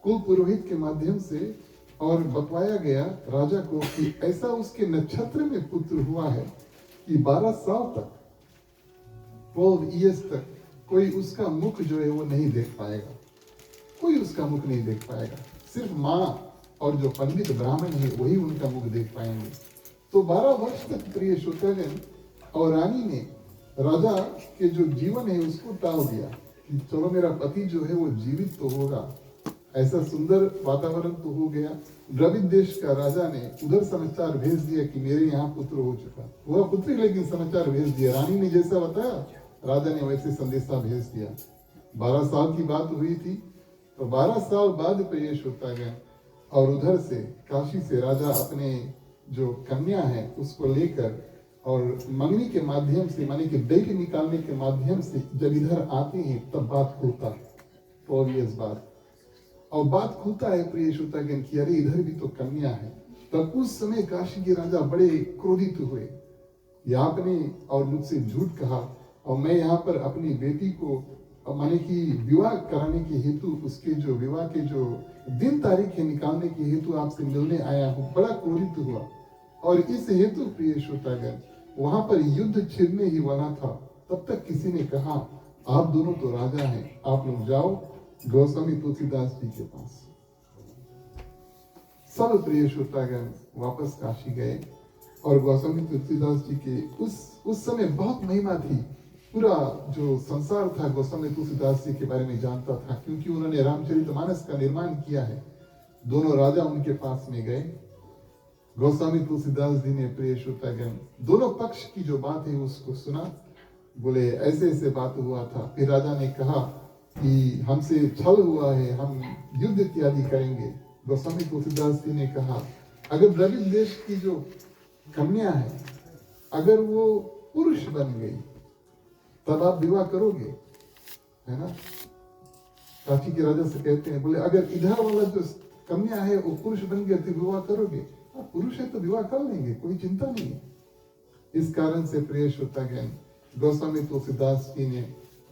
कुल पुरोहित के माध्यम से, और बतवाया गया राजा को कि ऐसा उसके नक्षत्र में पुत्र हुआ है कि 12 साल तक, 12 ईयर्स तक कोई उसका मुख जो है वो नहीं देख पाएगा, कोई उसका मुख नहीं देख पाएगा। सिर्फ माँ और जो पंडित ब्राह्मण है वही उनका मुख देख पाएंगे। तो 12 वर्ष तक प्रिय श्रोतागण, और रानी ने राजा के जो जीवन है उसको टाल दिया कि चलो मेरा पति जो है वो जीवित तो होगा, ऐसा सुंदर वातावरण तो हो गया। द्रविड़ देश का राजा ने उधर समाचार भेज दिया कि मेरे यहाँ पुत्र हो चुका, हुआ पुत्री, लेकिन समाचार भेज दिया। रानी ने जैसा बताया राजा ने वैसे संदेशा भेज दिया। 12 साल की बात हुई थी, तो 12 साल बाद प्रवेश होता गया और उधर से काशी से राजा अपने जो कन्या है उसको लेकर और मंगनी के माध्यम से, माने कि बेटी निकालने के माध्यम से जब इधर आते हैं तब बात खुलता है 4 years बाद, और बात खुलता है प्रियेश होता है कि अरे इधर भी तो कन्या है। तब उस समय काशी के राजा बड़े क्रोधित हुए, या आपने और मुझसे झूठ कहा और मैं यहाँ पर अपनी बेटी को माने कि विवाह कराने के हेतु, उसके जो विवाह के जो दिन तारीख है निकालने के हेतु आपसे मिलने आया हूँ। बड़ा क्रोधित हुआ और इस हेतु प्रिय श्रोतागण वहां पर युद्ध छिड़ने ही वाला था। तब तक किसी ने कहा आप दोनों तो राजा हैं, आप लोग जाओ गोस्वामी तुलसीदास जी के पास। सब प्रिय श्रोतागण वापस काशी गए और गोस्वामी तुलसीदास जी के उस समय बहुत महिमा थी। पूरा जो संसार था गोस्वामी तुलसीदास जी के बारे में जानता था, क्योंकि उन्होंने रामचरितमानस का निर्माण किया है। दोनों राजा उनके पास में गए। गोस्वामी तुलसीदास जी ने प्रिय श्रोतागण दोनों पक्ष की जो बात है उसको सुना। बोले ऐसे ऐसे बात हुआ था। फिर राजा ने कहा कि हमसे छल हुआ है, हम युद्ध इत्यादि करेंगे। गोस्वामी तुलसीदास जी ने कहा अगर द्रविड़ देश की जो कन्या है अगर वो पुरुष बन गई तब आप विवाह करोगे, है ना। काशी के राजा से कहते हैं, बोले अगर इधर वाला जो कन्या है वो पुरुष बन गया तो विवाह करोगे? आप पुरुष है तो विवाह कर लेंगे, कोई चिंता नहीं है। इस कारण से प्रिय श्रोतागण गोस्वामी तुलसीदास जी ने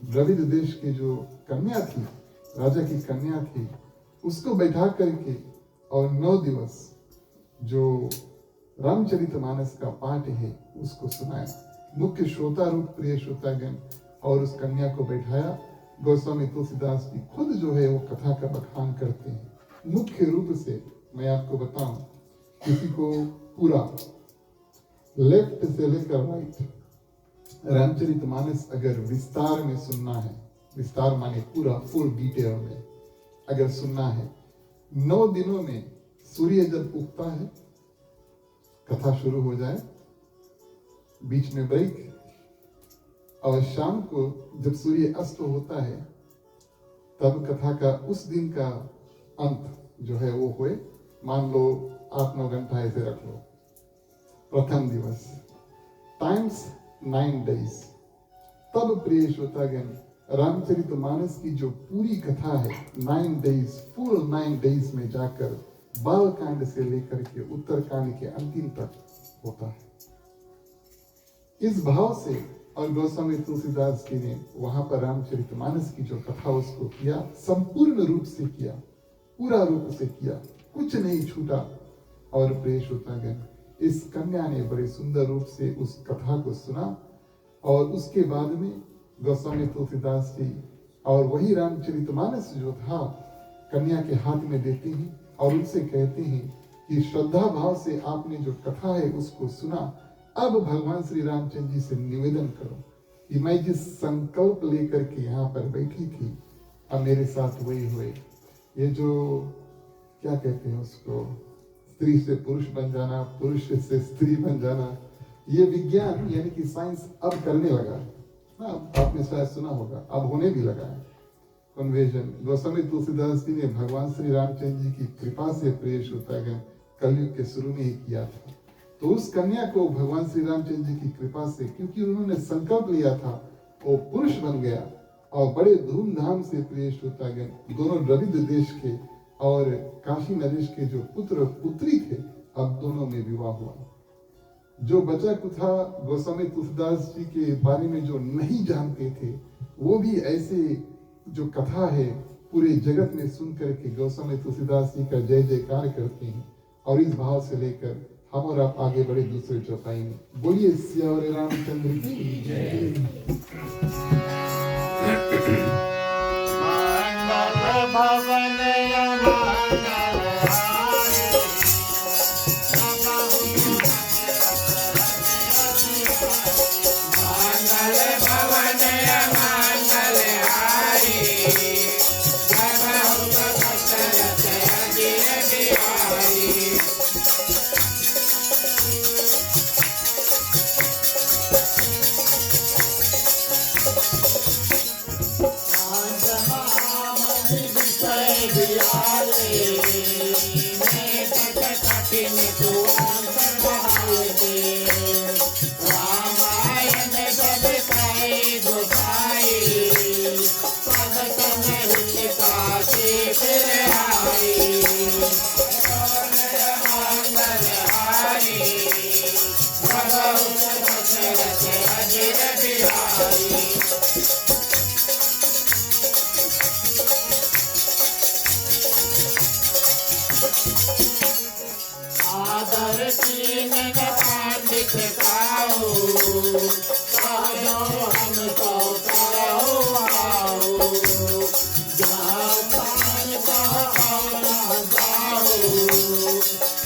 द्रविड़ देश की जो कन्या थी, राजा की कन्या थी, उसको बैठा करके और 9 दिवस जो रामचरितमानस का पाठ है उसको सुनाया। मुख्य श्रोता रूप प्रिय श्रोतागण और उस कन्या को बैठाया। गोस्वामी तुलसीदास जी खुद जो है वो कथा का बखान करते हैं। मुख्य रूप से मैं आपको बताऊं, किसी को पूरा लेफ्ट से लेकर राइट रामचरितमानस अगर विस्तार में सुनना है, विस्तार माने पूरा फुल डिटेल में अगर सुनना है, 9 दिनों में सूर्य जब उगता है कथा शुरू हो जाए, बीच में ब्रेक, और शाम को जब सूर्य अस्त होता है तब कथा का उस दिन का अंत जो है वो हुए। मान लो 8-9 घंटा ऐसे रख लो। प्रथम दिवस टाइम्स 9 days। तब प्रिय श्रोतागण रामचरितमानस की जो पूरी कथा है 9 days, फुल 9 days में जाकर बाल कांड से लेकर के उत्तर कांड के अंतिम तक होता है। इस भाव से और गोस्वामी तुलसीदास जी ने वहां पर रामचरितमानस की जो कथा उसको किया, संपूर्ण रूप से किया, पूरा रूप से किया, कुछ नहीं छूटा। और प्रिय श्रोतागण इस कन्या ने बड़े सुंदर रूप से उस कथा को सुना और उसके बाद में गोस्वामी तुलसीदास जी और वही रामचरितमानस जो था कन्या के हाथ में देते हैं और उनसे कहते हैं कि श्रद्धा भाव से आपने जो कथा है उसको सुना, अब भगवान श्री रामचंद्र जी से निवेदन करो कि मैं जिस संकल्प लेकर के यहाँ पर बैठी थी अब मेरे साथ वही हुए। ये जो क्या कहते हैं उसको, स्त्री से पुरुष बन जाना, पुरुष से स्त्री बन जाना, ये विज्ञान यानी कि साइंस अब करने लगा है। आपने शायद सुना होगा, अब होने भी लगा है कन्वर्जन। गोस्वामी तुलसीदास जी ने भगवान श्री रामचंद्र जी की कृपा से प्रेष होता है कलयुग के शुरू में ही किया था। तो उस कन्या को भगवान श्री रामचंद्र जी की कृपा से, क्योंकि उन्होंने संकल्प लिया था, वो पुरुष बन गया और बड़े धूमधाम से प्रेष होता गया। दोनों द्रविड़ देश के और काशी नरेश के जो पुत्र पुत्री थे, अब दोनों में विवाह हुआ। जो बचा कुथा गोस्वामी तुलसीदास जी के बारे में जो नहीं जानते थे, वो भी ऐसे जो कथा है पूरे जगत में सुन करके गोस्वामी तुलसीदास जी का जय जयकार करते हैं। और इस भाव से लेकर हम और आप आगे बढ़े दूसरे चौपाई में। बोलिए सियावर रामचंद्र की जय। भवन पियाले मैं तक कठिन कुआंतर बहाले रामायण जब कई गोसाई पद संहित काशी फिर आई मंगल हारी भगवत दशरथ अजिर बिहारी आदर कीन पंडित काऊ कहो हम तो कहो आओ जहाँ पान कहो न जाओ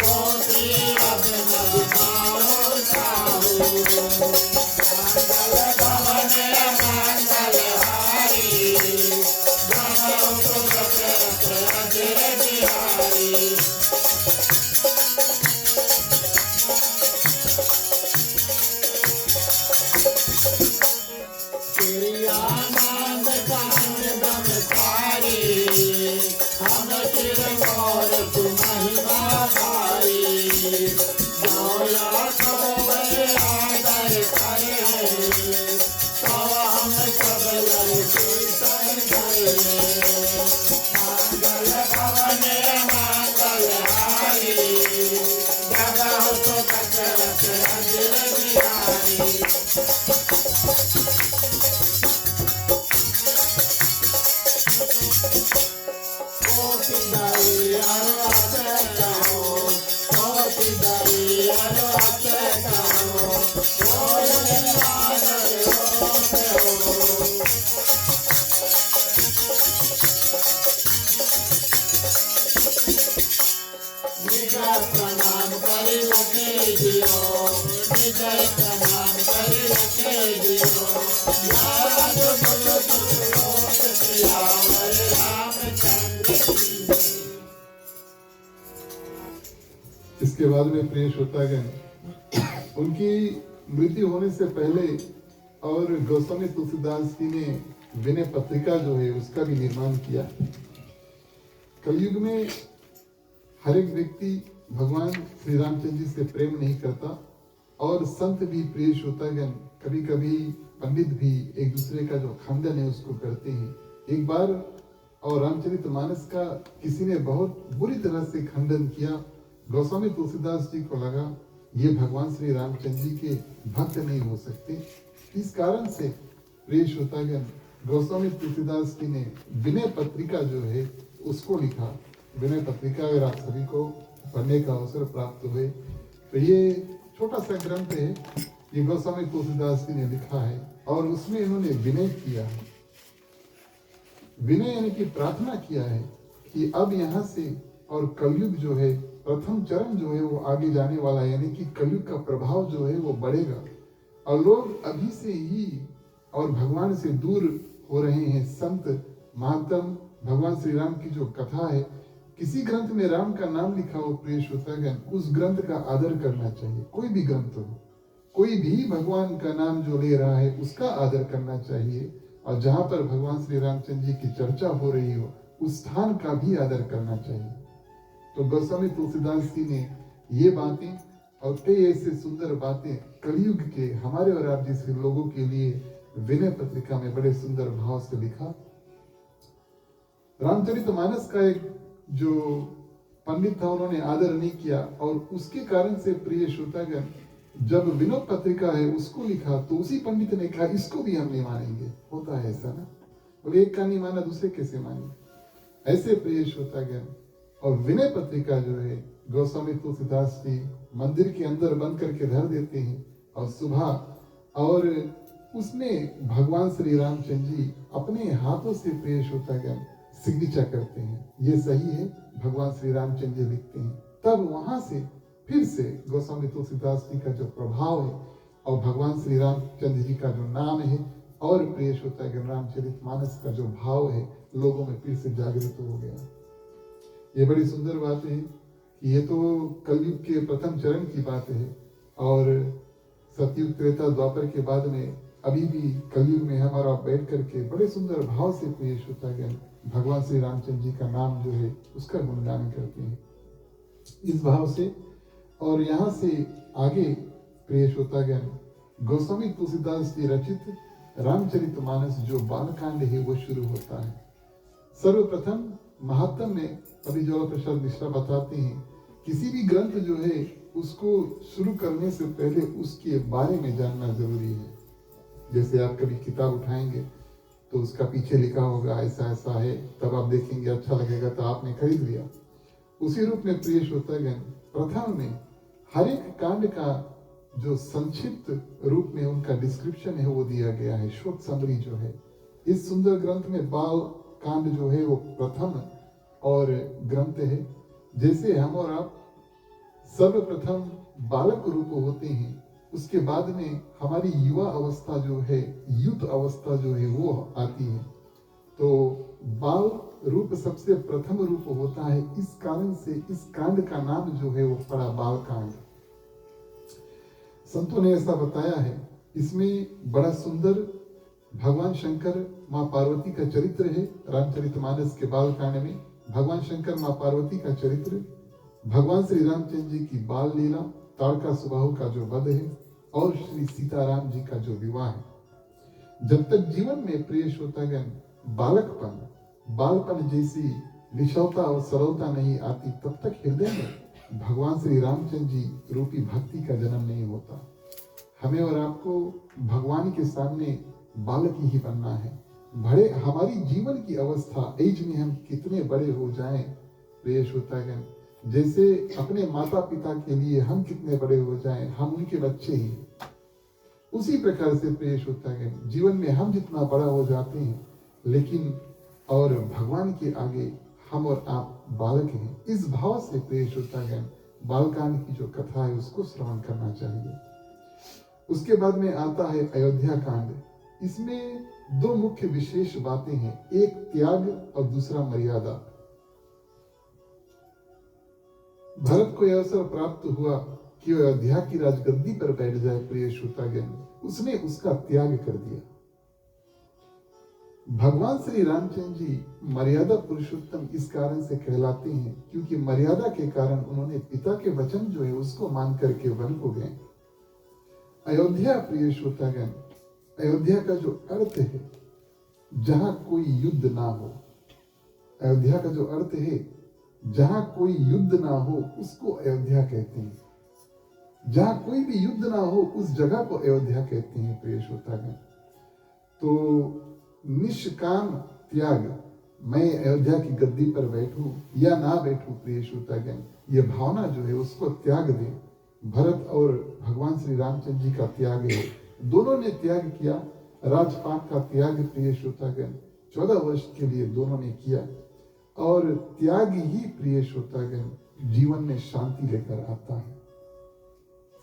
कोटि अब न जाओ जाओ मंगल भवन मंगल हारी भगवत दशरथ अजिर बिहारी आनंद कांड ब्रह्मचारी हम सिर मोर महिमा भारी दौला खोवे आदर करे तो हम सब कीर्तन करे मंगल भवन मंगल हारी जगत दशरथ अजिर बिहारी प्रणाम कर लगे दियो निजय प्रणाम कर लगे दियो याद बोलो तुझको सियावर रामचंद्र इसके बाद में प्रिय श्रोतागण, उनकी मृत्यु होने से पहले और गोस्वामी तुलसीदास जी ने विनय पत्रिका जो है उसका भी निर्माण किया। कलयुग में हर एक व्यक्ति भगवान श्री रामचंद्र जी से प्रेम नहीं करता और संत भी प्रिय श्रोतागण कभी कभी पंडित भी एक दूसरे का जो खंडन है उसको करते हैं। एक बार और रामचरितमानस का किसी ने बहुत बुरी तरह से खंडन किया। गोस्वामी तुलसीदास जी को लगा ये भगवान श्री रामचंद्र जी के भक्त नहीं हो सकते। इस कारण से प्रिय श्रोतागण गोस्वामी तुलसीदास जी ने विनय पत्रिका जो है उसको लिखा। विनय पत्रिका अगर आप सभी को पढ़ने का अवसर प्राप्त हुए तो ये छोटा सा ग्रंथ है, ये गोस्वामी तुलसीदास जी ने लिखा है और उसमें इन्होंने विनय किया है। विनय यानी कि प्रार्थना किया है कि अब यहाँ से और कलयुग जो है प्रथम चरण जो है वो आगे जाने वाला है, यानी कि कलयुग का प्रभाव जो है वो बढ़ेगा और लोग अभी से ही और भगवान से दूर हो रहे हैं। संत महात्म भगवान श्री राम की जो कथा है, किसी ग्रंथ में राम का नाम लिखा हो प्रिय श्रोतागण, उस ग्रंथ का आदर करना चाहिए। कोई भी ग्रंथ हो, कोई भी भगवान का नाम जो ले रहा है उसका आदर करना चाहिए और जहाँ पर भगवान श्री रामचंद्र जी की चर्चा हो रही हो उस स्थान का भी आदर करना चाहिए। तो गोस्वामी तुलसीदास जी ने ये बातें और कई ऐसे सुंदर बातें कलयुग के हमारे और आप जैसे लोगों के लिए विनय पत्रिका में बड़े सुंदर भाव से लिखा। रामचरितमानस का एक जो पंडित था उन्होंने आदर नहीं किया और उसके कारण से प्रिय श्रोतागण जब विनय पत्रिका है उसको लिखा तो उसी पंडित ने कहा इसको भी हम नहीं मानेंगे। होता है ऐसा ना, बोले एक का नहीं माना दूसरे कैसे माने। ऐसे प्रिय श्रोतागण और विनय पत्रिका जो है गोस्वामी तुलसीदास जी मंदिर के अंदर बंद करके धर देते हैं और सुबह और उसमें भगवान श्री रामचंद्र जी अपने हाथों से प्रिय श्रोतागण सिग्नेचर करते हैं, ये सही है, भगवान श्री रामचंद्र जी लिखते हैं। तब वहां से फिर से गोस्वामी तुलसीदास जी का जो प्रभाव है और भगवान श्री रामचंद्र जी का जो नाम है और प्रिय श्रोतागण रामचरितमानस का जो भाव है लोगों में फिर से जागृत हो गया। ये बड़ी सुंदर बात है कि ये तो कलयुग के प्रथम चरण की बात है और सतयुग त्रेता द्वापर के बाद में अभी भी कलयुग में हमारा बैठ करके बड़े सुंदर भाव से प्रिय श्रोतागण भगवान श्री रामचंद्र जी का नाम जो है उसका गुणगान करते हैं इस भाव से। और यहाँ से आगे प्रिय श्रोतागण, गोस्वामी तुलसीदास जी रचित रामचरितमानस जो बालकांड है वो शुरू होता है। सर्वप्रथम महात्म में अभी ज्वाला प्रसाद मिश्रा बताते हैं, किसी भी ग्रंथ जो है उसको शुरू करने से पहले उसके बारे में जानना जरूरी है। जैसे आप कभी किताब उठाएंगे तो उसका पीछे लिखा होगा ऐसा ऐसा है, तब आप देखेंगे अच्छा लगेगा तो आपने खरीद लिया। उसी रूप में प्रिय श्रोतागण, प्रथम में हर एक कांड का जो संक्षिप्त रूप में उनका डिस्क्रिप्शन है वो दिया गया है, शॉर्ट समरी जो है। इस सुंदर ग्रंथ में बाल कांड जो है वो प्रथम और ग्रंथ है। जैसे हम और आप सर्वप्रथम बालक रूप होते हैं, उसके बाद में हमारी युवा अवस्था जो है, यूथ अवस्था जो है वो आती है। तो बाल रूप सबसे प्रथम रूप होता है, इस कारण से इस कांड का नाम जो है वो पड़ा बाल कांड। संतों ने ऐसा बताया है, इसमें बड़ा सुंदर भगवान शंकर माँ पार्वती का चरित्र है। रामचरितमानस के बाल कांड में भगवान शंकर माँ पार्वती का चरित्र, भगवान श्री रामचंद्र जी की बाल लीला, ताड़का सुबाहु का जो वध है और श्री सीताराम जी का जो विवाह है। जब तक जीवन में प्रिय श्रोतागण बालपन जैसी निशवता और सरलता नहीं आती, तब तक हृदय में भगवान श्री रामचंद्र जी रूपी भक्ति का जन्म नहीं होता। हमें और आपको भगवान के सामने बालक ही बनना है। बड़े हमारी जीवन की अवस्था, एज में हम कितने बड़े हो जाएं प्रिय श्रोतागण, जैसे अपने माता पिता के लिए हम कितने बड़े हो जाएं, हम उनके बच्चे ही। उसी प्रकार से प्रिय श्रोतागण, जीवन में हम जितना बड़ा हो जाते हैं, लेकिन और भगवान के आगे हम और आप बालक हैं। इस भाव से प्रिय श्रोतागण, बालकांड की जो कथा है उसको श्रवण करना चाहिए। उसके बाद में आता है अयोध्या कांड। इसमें दो मुख्य विशेष बातें हैं, एक त्याग और दूसरा मर्यादा। भरत को यह अवसर प्राप्त हुआ कि वह अयोध्या की राजगद्दी पर बैठ जाए प्रिय श्रोतागण, उसने उसका त्याग कर दिया। भगवान श्री रामचंद्र जी मर्यादा पुरुषोत्तम इस कारण से कहलाते हैं क्योंकि मर्यादा के कारण उन्होंने पिता के वचन जो है उसको मान करके वन को गए। अयोध्या प्रिय श्रोतागण, अयोध्या का जो अर्थ है, जहां कोई युद्ध ना हो। अयोध्या का जो अर्थ है, जहां कोई युद्ध ना हो उसको अयोध्या कहते हैं। जहां कोई भी युद्ध ना हो उस जगह को अयोध्या कहते हैं प्रिय श्रोतागण। तो निष्काम त्याग, मैं अयोध्या की गद्दी पर बैठूं या ना बैठूं प्रिय श्रोतागण, ये भावना जो है उसको त्याग दे। भरत और भगवान श्री रामचंद्र जी का त्याग है, दोनों ने त्याग किया। राजपाट का त्याग प्रिय श्रोतागण 14 वर्ष के लिए दोनों ने किया। और त्याग ही प्रिय श्रोतागण जीवन में शांति लेकर आता है।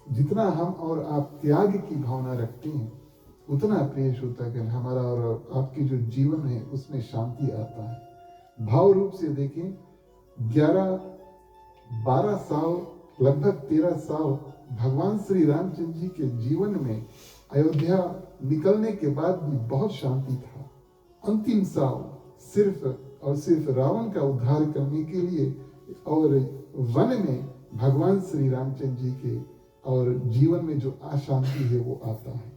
जितना हम और आप त्याग की भावना रखते हैं, उतना प्रिय श्रोतागण हमारा और आपकी जो जीवन है उसमें शांति आता है। भाव रूप से देखें, 12 साल, लगभग 13 साल भगवान श्री रामचंद्र जी के जीवन में अयोध्या निकलने के बाद भी बहुत शांति था। अंतिम साल सिर्फ और सिर्फ रावण का उद्धार करने के लिए और वन में भगवान श्री रामचंद्र जी के और जीवन में जो अशांति है वो आता है।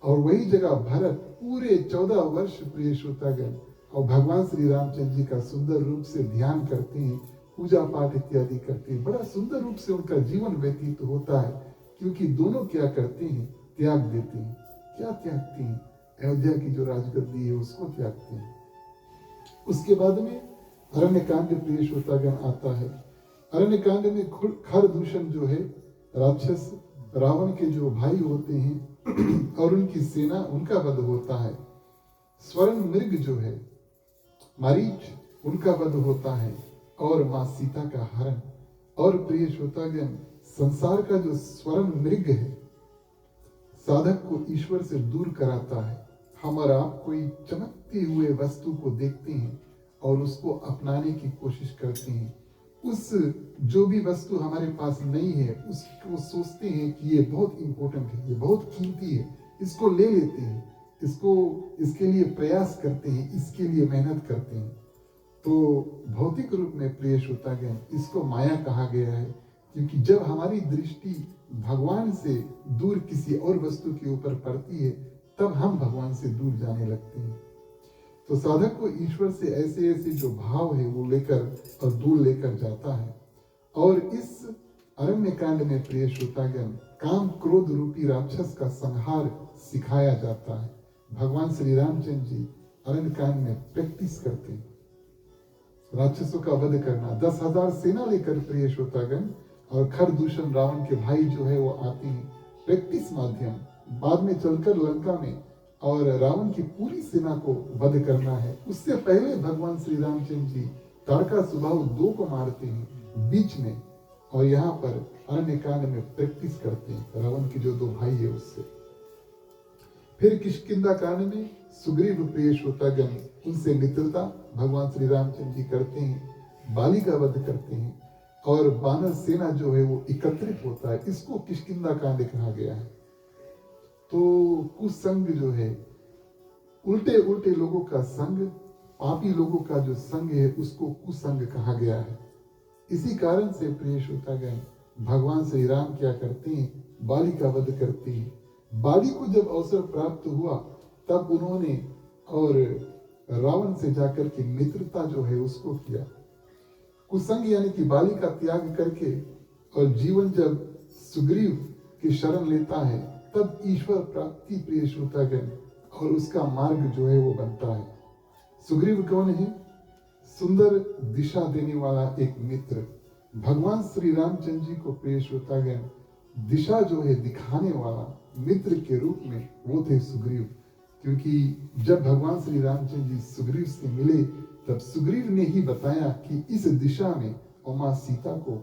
और वही जगह भरत पूरे 14 वर्ष प्रिय श्रोतागण और भगवान श्री रामचंद्र जी का सुंदर रूप से ध्यान करते हैं, पूजा पाठ इत्यादि करते हैं। बड़ा सुंदर रूप से उनका जीवन व्यतीत होता है, क्योंकि दोनों क्या करते हैं, त्याग देते हैं। क्या त्यागते हैं? अयोध्या की जो राजगद्दी है उसको त्यागते हैं। उसके बाद में अरण्य कांड प्रिय श्रोतागण आता है। अरण्य कांड में खरदूषण जो है, राक्षस रावण के जो भाई होते हैं और उनकी सेना, उनका वध होता है। स्वर्ण मृग जो है, मारीच, उनका वध होता है और मां सीता का हरण। और प्रिय श्रोतागण, संसार का जो स्वर्ण मृग है, साधक को ईश्वर से दूर कराता है। हम और आप कोई चमकती हुए वस्तु को देखते हैं और उसको अपनाने की कोशिश करते हैं। उस जो भी वस्तु हमारे पास नहीं है उसको सोचते हैं कि ये बहुत इंपॉर्टेंट है, ये बहुत कीमती है, इसको ले लेते हैं। इसके लिए प्रयास करते हैं, इसके लिए मेहनत करते हैं। तो भौतिक रूप में प्रिय श्रोतागण इसको माया कहा गया है, क्योंकि जब हमारी दृष्टि भगवान से दूर किसी और वस्तु के ऊपर पड़ती है तब हम भगवान से दूर जाने लगते हैं। तो साधक को ईश्वर से ऐसे ऐसे जो भाव है वो लेकर और दूर लेकर जाता है। और इस अरण्य कांड में प्रिय श्रोतागण काम क्रोध रूपी राक्षस का संहार सिखाया जाता है। भगवान श्री रामचंद्र जी अरण्य कांड में प्रैक्टिस करते हैं राक्षसों का वध करना। 10,000 सेना लेकर प्रिय श्रोतागण और खरदूषण रावण के भाई जो है वो आते हैं प्रैक्टिस माध्यम, बाद में चलकर लंका में और रावण की पूरी सेना को वध करना है। उससे पहले भगवान श्री रामचंद्र जी तारकासुबाहु 2 को मारते हैं बीच में, और यहाँ पर अरण्य कांड में प्रैक्टिस करते हैं रावण के जो 2 भाई है उससे। फिर किष्किंधा कांड में सुग्रीव प्रिय श्रोतागण उनसे मित्रता भगवान श्री रामचंद्र जी करते हैं, बाली का वध करते हैं और बानर सेना जो है वो एकत्रित होता है। इसको किष्किंधा कांड कहा गया है। तो कुसंग जो है, उल्टे उल्टे लोगों का संग, पापी लोगों का जो संग है उसको कुसंग कहा गया है। इसी कारण से प्रिय श्रोतागण भगवान श्री राम क्या करते हैं, बाली का वध करते हैं। बाली को जब अवसर प्राप्त हुआ तब उन्होंने और रावण से जाकर के मित्रता जो है उसको किया। कुसंग यानी कि बाली का त्याग करके और जीवन जब सुग्रीव की शरण लेता है तब ईश्वर प्राप्ति प्रिय श्रोतागण और उसका मार्ग जो है वो बनता है। सुग्रीव कौन है? सुंदर दिशा देने वाला एक मित्र। भगवान श्री रामचंद्र जी को प्रिय श्रोतागण दिशा जो है दिखाने वाला मित्र के रूप में वो थे सुग्रीव। क्योंकि जब भगवान श्री रामचंद्र जी सुग्रीव से मिले तब सुग्रीव ने ही बताया कि इस दिशा में मां सीता को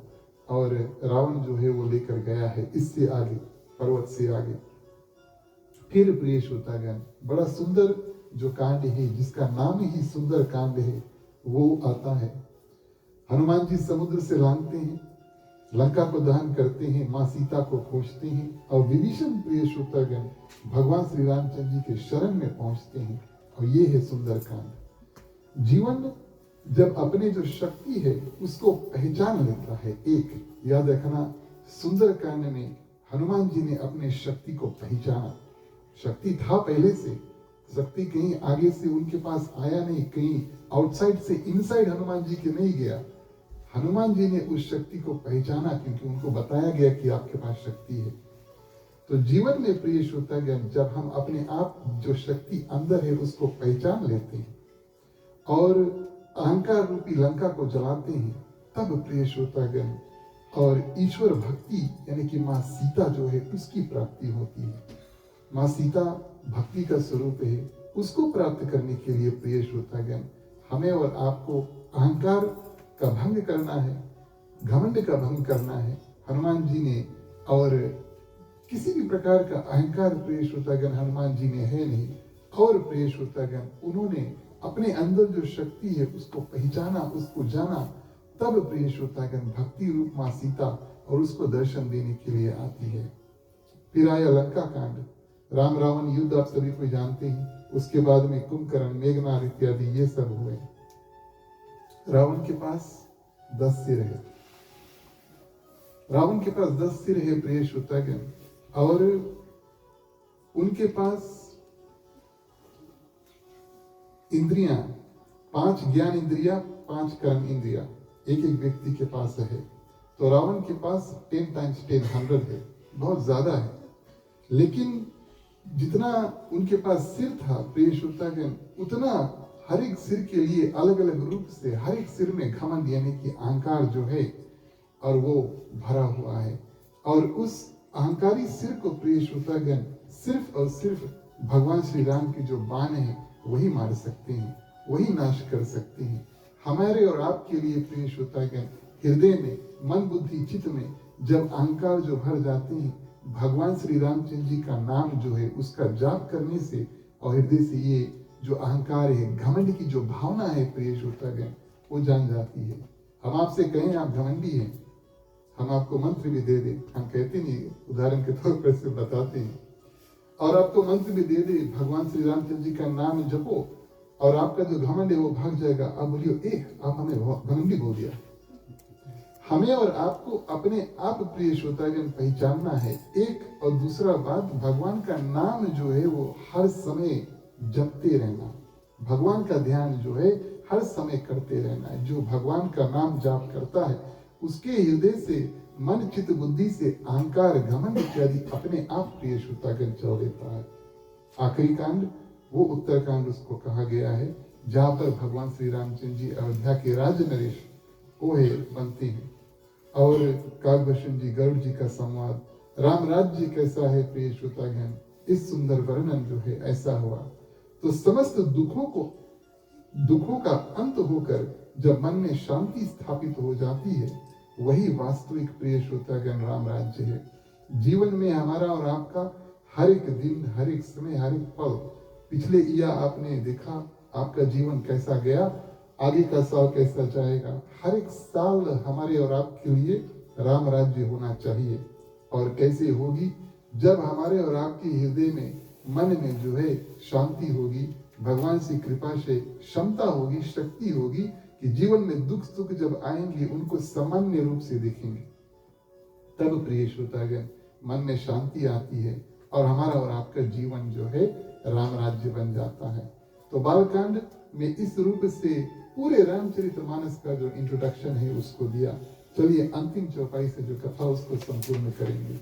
और रावण जो है वो लेकर गया है, इससे आगे पर्वत से आगे। फिर प्रिय श्रोतागण बड़ा सुंदर जो कांड है जिसका नाम ही सुंदर कांड है वो आता है। हनुमान जी समुद्र से लांघते हैं, लंका को दहन करते हैं, मां सीता को खोजते हैं और विभीषण प्रिय श्रोतागण भगवान श्री रामचंद्र जी के शरण में पहुंचते हैं और ये है सुंदर कांड। जीवन जब अपने जो शक्ति है उसको पहचान लेता है, एक याद रखना सुंदर कांड में हनुमान जी ने अपने शक्ति को पहचाना। शक्ति था पहले से, शक्ति कहीं आगे से उनके पास आया नहीं, कहीं आउटसाइड से इनसाइड हनुमान जी के नहीं गया। हनुमान जी ने उस शक्ति को पहचाना क्योंकि उनको बताया गया कि आपके पास शक्ति है। तो जीवन में प्रिय श्रोतागण जब हम अपने आप जो शक्ति अंदर है उसको पहचान लेते हैं और अहंकार रूपी लंका को जलाते हैं तब प्रिय श्रोतागण और ईश्वर भक्ति यानी कि मां सीता जो है उसकी प्राप्ति होती है। मां सीता भक्ति का स्वरूप है, उसको प्राप्त करने के लिए प्रिय श्रोतागण हमें और आपको अहंकार का भंग करना है, घमंड का भंग करना है। हनुमान जी ने और किसी भी प्रकार का अहंकार प्रिय श्रोतागण हनुमान जी ने है नहीं, और प्रिय श्रोतागण उन्होंने अपने अंदर जो शक्ति है उसको पहचाना, उसको जाना, तब प्रिय श्रोतागण भक्ति रूप मां सीता और उसको दर्शन देने के लिए आती है। फिर आया लंका कांड, राम रावण युद्ध आप सभी को जानते हैं। उसके बाद में कुंभकर्ण, मेघनाद इत्यादि ये सब हुए। रावण के पास 10 सिर है, रावण के पास 10 सिर है प्रिय श्रोतागण, और उनके पास इंद्रियां 5 ज्ञान इंद्रिया, 5 कर्म इंद्रिया एक एक व्यक्ति के पास है। तो रावण के पास 10 × 10 100 है, बहुत ज्यादा है। लेकिन जितना उनके पास सिर था प्रिय श्रोतागण उतना हर एक सिर के लिए अलग अलग रूप से हर एक सिर में घमंड यानी कि अहंकार जो है और वो भरा हुआ है। और उस अहंकारी सिर को प्रिय श्रोतागण सिर्फ और सिर्फ भगवान श्री राम की जो बाण है वही मार सकते हैं, वही नाश कर सकते हैं। हमारे और आपके लिए प्रिय श्रोतागण हृदय में, मन बुद्धि चित्त में जब अहंकार जो भर जाते हैं, भगवान श्री रामचंद्र जी का नाम जो है उसका जाप करने से और हृदय से ये जो अहंकार है, घमंड की जो भावना है प्रिय श्रोतागण वो जान जाती है। हम आपसे कहें आप घमंडी हैं, हम आपको मंत्र भी दे दें, हम कहते नहीं, उदाहरण के तौर पर से बताते हैं। और आपको मंत्र भी दे दे, भगवान श्री रामचंद्र जी का नाम जपो और आपका जो घमंड है वो भाग जाएगा। आप बोलियो, आप हमें घमंडी बोल दिया। हमें और आपको अपने आप प्रिय श्रोतागण पहचानना है। एक और दूसरा बात, भगवान का नाम जो है वो हर समय जपते रहना, भगवान का ध्यान जो है हर समय करते रहना है। जो भगवान का नाम जाप करता है उसके हृदय से, मन चित्त बुद्धि से अहंकार घमंड इत्यादि अपने आप प्रिय श्रोतागण चल देता है। आखिरी कांड वो उत्तरकांड उसको कहा गया है, जहाँ पर भगवान श्री रामचंद्र जी अयोध्या के राज नरेश ओहे बनते हैं और काकभूषण जी गरुड़ जी का संवाद, राम राज्य कैसा है प्रिय श्रोतागण, इस सुंदर वर्णन जो है ऐसा हुआ। तो समस्त दुखों का अंत होकर जब मन में शांति स्थापित हो जाती है, वही वास्तविक प्रिय श्रोतागण राम राज्य है। जीवन में हमारा और आपका हर एक दिन, हर एक समय, हर एक पल, पिछले या आपने देखा आपका जीवन कैसा गया, आगे का साल कैसा जाएगा। हर एक साल हमारे और आपके लिए राम राज्य होना चाहिए। और कैसे होगी? जब हमारे और आपके हृदय में, मन में जो है शांति होगी, भगवान की कृपा से क्षमता होगी, शक्ति होगी कि जीवन में दुख सुख जब आएंगे उनको सामान्य रूप से देखेंगे। तब प्रिय श्रोतागण मन में शांति आती है और हमारा और आपका जीवन जो है राम राज्य बन जाता है। तो बालकांड में इस रूप से पूरे रामचरितमानस का जो इंट्रोडक्शन है उसको दिया। चलिए अंतिम चौपाई से जो कथा उसको संपूर्ण करेंगे।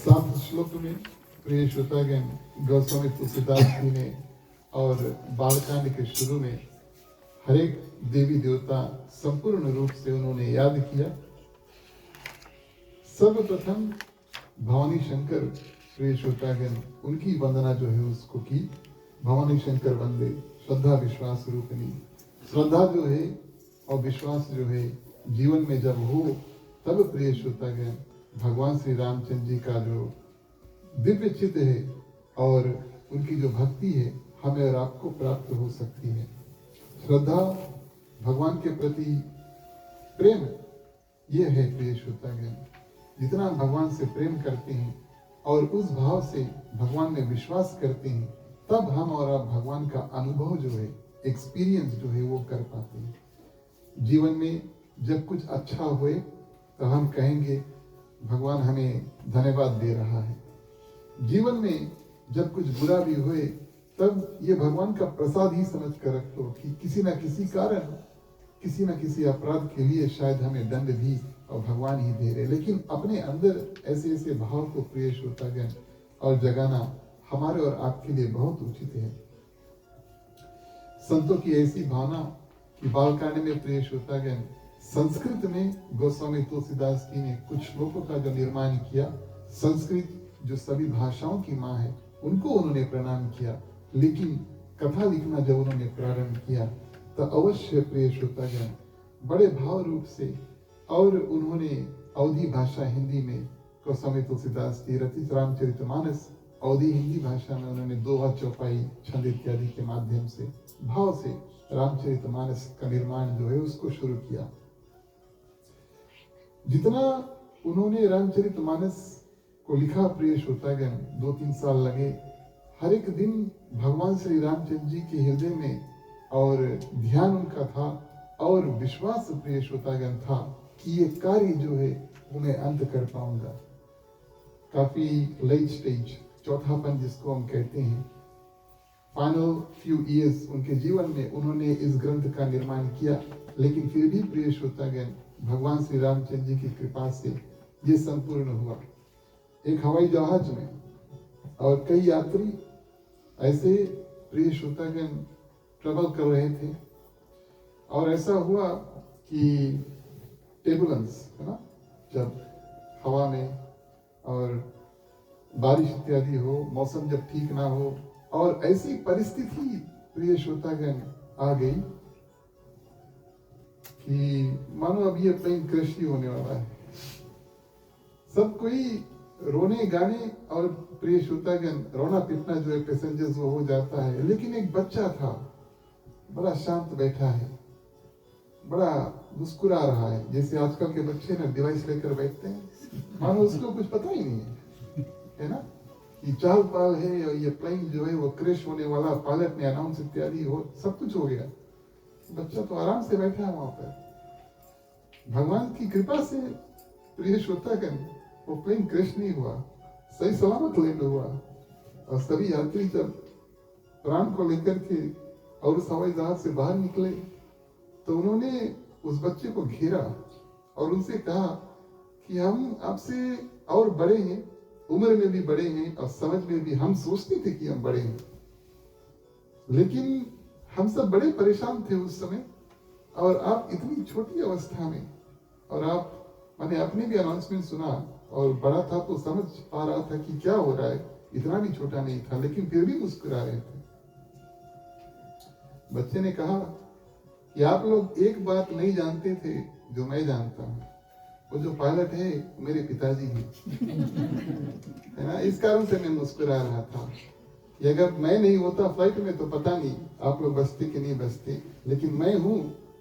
सात श्लोक में प्रिय श्रोतागण, गोस्वामी तुलसीदास जी ने और बालकांड के शुरू में हर एक देवी देवता संपूर्ण रूप से उन्होंने याद किया। सर्वप्रथम भवानी शंकर, प्रिय श्रोतागण, उनकी वंदना जो है उसको की। भवानी शंकर वंदे श्रद्धा विश्वास रूपिणी। श्रद्धा जो है और विश्वास जो है जीवन में जब हो, तब प्रिय श्रोतागण भगवान श्री रामचंद्र जी का जो दिव्य चित्त है और उनकी जो भक्ति है हमें और आपको प्राप्त हो सकती है। श्रद्धा, भगवान के प्रति प्रेम, ये है प्रिय श्रोतागण। जितना हम भगवान से प्रेम करते हैं और उस भाव से भगवान में विश्वास करते हैं, तब हम और आप भगवान का अनुभव जो है, एक्सपीरियंस जो है वो कर पाते हैं। जीवन में जब कुछ अच्छा हुए तो हम कहेंगे भगवान हमें धन्यवाद दे रहा है। जीवन में जब कुछ बुरा भी हुए तब ये भगवान का प्रसाद ही समझ कर रखो कि किसी न किसी कारण, किसी न किसी अपराध के लिए शायद हमें दंड भी और भगवान ही दे रहे। लेकिन अपने अंदर ऐसे ऐसे भाव को प्रिय श्रोतागण और जगाना हमारे और आपके लिए बहुत उचित है। संतों की ऐसी भावना कि बालकांड में प्रिय श्रोतागण संस्कृत में गोस्वामी तुलसीदास जी ने कुछ श्लोकों का जो निर्माण किया। संस्कृत जो सभी भाषाओं की माँ है, उनको उन्होंने प्रणाम किया, लेकिन कथा लिखना जब उन्होंने प्रारंभ किया तो अवश्य प्रिय श्रोतागण बड़े भाव रूप से, और उन्होंने अवधी भाषा हिंदी में गोस्वामी तुलसीदास जी रचित रामचरितमानस अवधी हिंदी भाषा में उन्होंने दोहा, चौपाई, छंद इत्यादि के माध्यम से भाव से रामचरितमानस का निर्माण जो है उसको शुरू किया। जितना उन्होंने रामचरितमानस को लिखा प्रिय श्रोतागण, 2-3 साल लगे। हर एक दिन भगवान श्री रामचंद्र जी के हृदय में और ध्यान उनका था और विश्वास प्रिय श्रोतागण था कि ये कार्य जो है वो मैं अंत कर पाऊंगा। काफी लेट स्टेज, चौथापन जिसको हम कहते हैं, फाइनल फ्यू ईयर्स उनके जीवन में उन्होंने इस ग्रंथ का निर्माण किया। लेकिन फिर भी प्रिय श्रोतागण भगवान श्री रामचंद्र जी की कृपा से ये संपूर्ण हुआ। एक हवाई जहाज में और कई यात्री ऐसे प्रिय श्रोतागण ट्रेवल कर रहे थे और ऐसा हुआ कि टेबुलेंस है ना, जब हवा में और बारिश इत्यादि हो, मौसम जब ठीक ना हो और ऐसी परिस्थिति प्रिय श्रोतागण आ गई कि मानो अब ये प्लेन क्रश ही होने वाला है। सब कोई रोने गाने और प्रिय श्रोतागण रोना पीटना जो है पैसेंजर्स वो हो जाता है। लेकिन एक बच्चा था, बड़ा शांत बैठा है, बड़ा मुस्कुरा रहा है। जैसे आजकल के बच्चे ना डिवाइस लेकर बैठते हैं, मानो उसको कुछ पता ही नहीं है ना, कि चाल पाल है और ये प्लेन जो है वो क्रैश होने वाला, पायलट ने अनाउंस इत्यादि हो, सब कुछ हो गया। बच्चा तो आराम से बैठा है वहां पर। भगवान की कृपा से प्रिय श्रोतागण वो प्लेन क्रैश नहीं हुआ, सही सलामत लैंड हुआ। और सभी यात्री जब प्राण को लेकर के और उस हवाई जहाज से बाहर निकले तो उन्होंने उस बच्चे को घेरा और उनसे कहा कि हम आपसे और बड़े हैं, उम्र में भी बड़े हैं और समझ में भी, हम सोचते थे कि हम बड़े हैं, लेकिन हम सब बड़े परेशान थे उस समय। और आप इतनी छोटी अवस्था में, और आप, मैंने अपने भी अनाउंसमेंट सुना और बड़ा था तो समझ पा रहा था कि क्या हो रहा है, इतना भी छोटा नहीं था, लेकिन फिर भी मुस्कुरा रहे थे। बच्चे ने कहा कि आप लोग एक बात नहीं जानते थे जो मैं जानता हूं, वो जो पायलट है मेरे पिताजी हैं है ना। इस कारण से मैं मुस्कुरा रहा था कि अगर मैं नहीं होता फ्लाइट में तो पता नहीं आप लोग बचते कि नहीं बचते, लेकिन मैं हूं,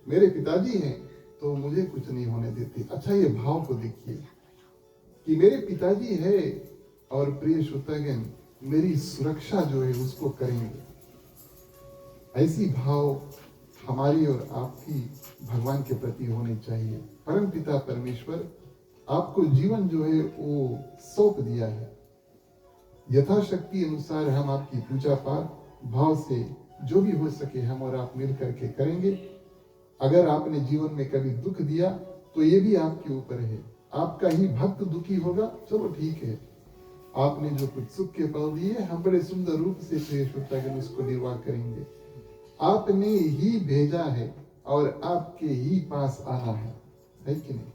मेरे पिताजी हैं तो मुझे कुछ नहीं होने देते। अच्छा, ये भाव को देखिए कि मेरे पिताजी है और प्रिय श्रोतागण मेरी सुरक्षा जो है उसको करेंगे। ऐसी भाव हमारी और आपकी भगवान के प्रति होनी चाहिए। परम पिता परमेश्वर आपको जीवन जो है वो सौंप दिया है, यथाशक्ति अनुसार हम आपकी पूजा पाठ भाव से जो भी हो सके हम और आप मिल करके करेंगे। अगर आपने जीवन में कभी दुख दिया तो ये भी आपके ऊपर है, आपका ही भक्त दुखी होगा, चलो ठीक है, आपने जो कुछ सुख के पल दिए, हम बड़े सुंदर रूप से प्रिय श्रोतागण उसको निर्वाह करेंगे। आपने ही भेजा है और आपके ही पास आना है कि नहीं?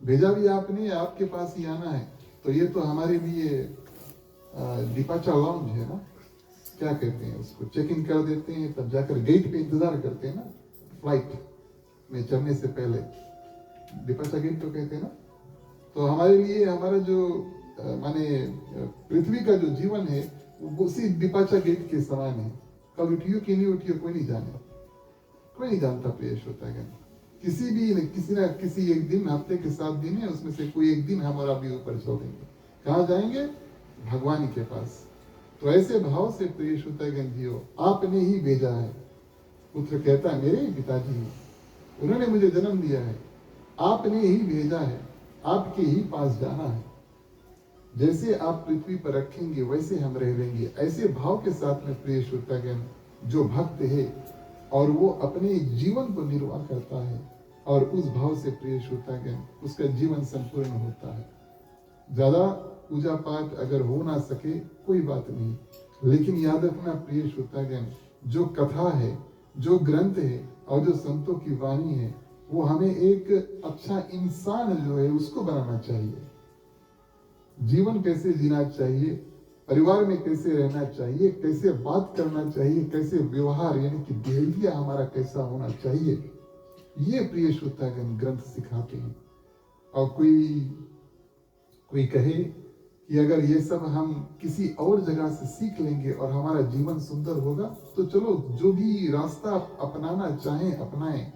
भेजा भी आपने, आपके पास ही आना है। तो ये तो हमारे लिए डिपार्चर लाउंज है ना, क्या कहते हैं उसको, चेक इन कर देते हैं, तब जाकर गेट पे इंतजार करते हैं ना, फ्लाइट में चढ़ने से पहले डिपार्चर गेट तो कहते हैं ना। तो हमारे लिए हमारा जो माने पृथ्वी का जो जीवन है वो उसी डिपार्चर गेट के समान है। कल उठियो कि नहीं उठियो कोई नहीं जाने, कोई नहीं जानता प्रिय श्रोतागण। किसी ना किसी एक दिन, हफ्ते के 7 दिन है, उसमें से कोई एक दिन हमारा भी ऊपर चलेंगे। कहाँ जाएंगे? भगवान के पास। तो ऐसे भाव से प्रिय श्रोतागण जियो, आपने ही भेजा है। पुत्र कहता है मेरे पिताजी उन्होंने मुझे जन्म दिया है, आपने ही भेजा है, आपके ही पास जाना है। जैसे आप पृथ्वी पर रखेंगे वैसे हम रह लेंगे। ऐसे भाव के साथ में प्रिय श्रोतागण जो भक्त है और वो अपने जीवन को निर्वाह करता है, और उस भाव से प्रिय श्रोतागण उसका जीवन संपूर्ण होता है। ज्यादा पूजा पाठ अगर हो ना सके कोई बात नहीं, लेकिन याद रखना प्रिय श्रोतागण, जो कथा है, जो ग्रंथ है और जो संतों की वाणी है, वो हमें एक अच्छा इंसान जो है उसको बनाना चाहिए। जीवन कैसे जीना चाहिए, परिवार में कैसे रहना चाहिए, कैसे बात करना चाहिए, कैसे व्यवहार यानी कि बिहेवियर हमारा कैसा होना चाहिए, ये प्रिय श्रोतागण ग्रंथ सिखाते हैं। और कोई कहे कि अगर ये सब हम किसी और जगह से सीख लेंगे और हमारा जीवन सुंदर होगा, तो चलो जो भी रास्ता अपनाना चाहें अपनाएं।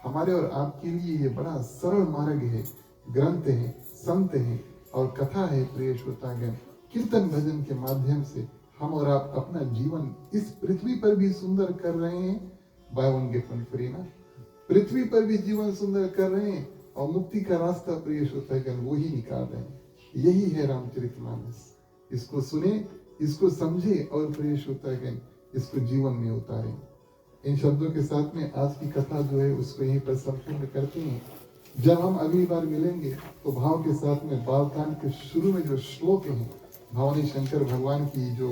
हमारे और आपके लिए ये बड़ा सरल मार्ग है। ग्रंथ है, संत है और कथा है प्रिय श्रोतागण। कीर्तन भजन के माध्यम से हम और आप अपना जीवन इस पृथ्वी पर भी सुंदर कर रहे हैं। बायवनगे पंफरीना पृथ्वी पर भी जीवन सुंदर कर रहे हैं और मुक्ति का रास्ता प्रिय श्रोतागण वो ही निकाल रहे हैं। यही है रामचरितमानस। इसको सुने, इसको समझे और प्रिय श्रोतागण इसको जीवन में उतारें। इन शब्दों के साथ में आज की कथा जो है उसको यहीं पर संपूर्ण करते हैं। जब हम अगली बार मिलेंगे तो भाव के साथ में बालकांड के शुरू में जो श्लोक हैं, भवानी शंकर भगवान की जो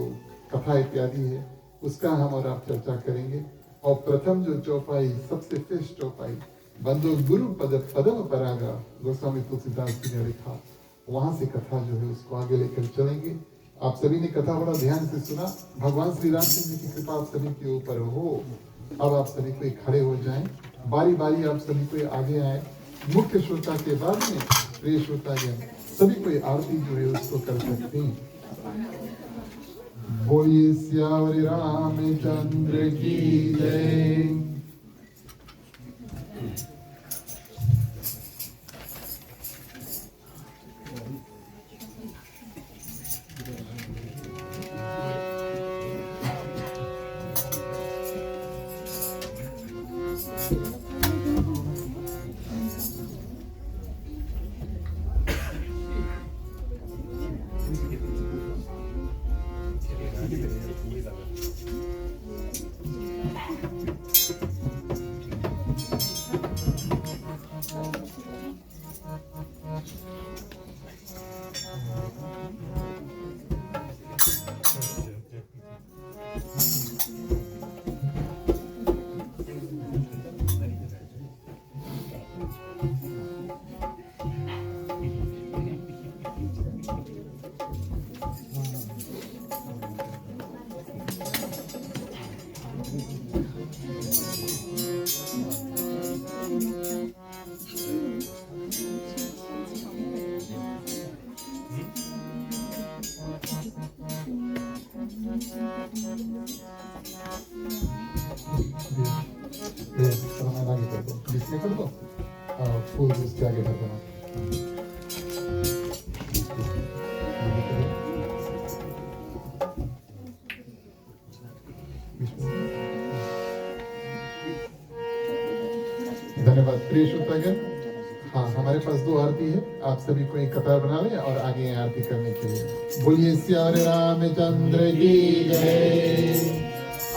कथा इत्यादि है, उसका हम और आप चर्चा करेंगे। और प्रथम जो चौपाई, सबसे श्रेष्ठ चौपाई, बंधु गुरु पदम परागा, गोस्वामी तुलसीदास जी ने लिखा, वहां से कथा जो है उसको आगे लेकर चलेंगे। आप सभी ने कथा बड़ा ध्यान से सुना। भगवान श्री रामचंद्र की कृपा आप सभी के ऊपर हो। अब आप सभी को खड़े हो जाएं, बारी बारी आप सभी को आगे आए। मुख्य श्रोता के बाद में प्रिय श्रोतागण सभी कोई आरती जो है उसको कर सकते हैं। बोलिए सियावर रामचंद्र की जय। फूल उसके आगे कर देना। धन्यवाद प्रिय श्रोतागण। हाँ, हमारे पास 2 आरती है। आप सभी को एक कतार बना लें और आगे आरती करने के लिए। बोलिए सियावर रामचंद्र की जय।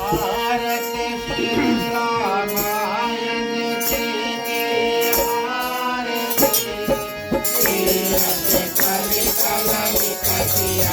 आरती श्री रामायण की जय। आरती तीरथ कलि कलि कटिया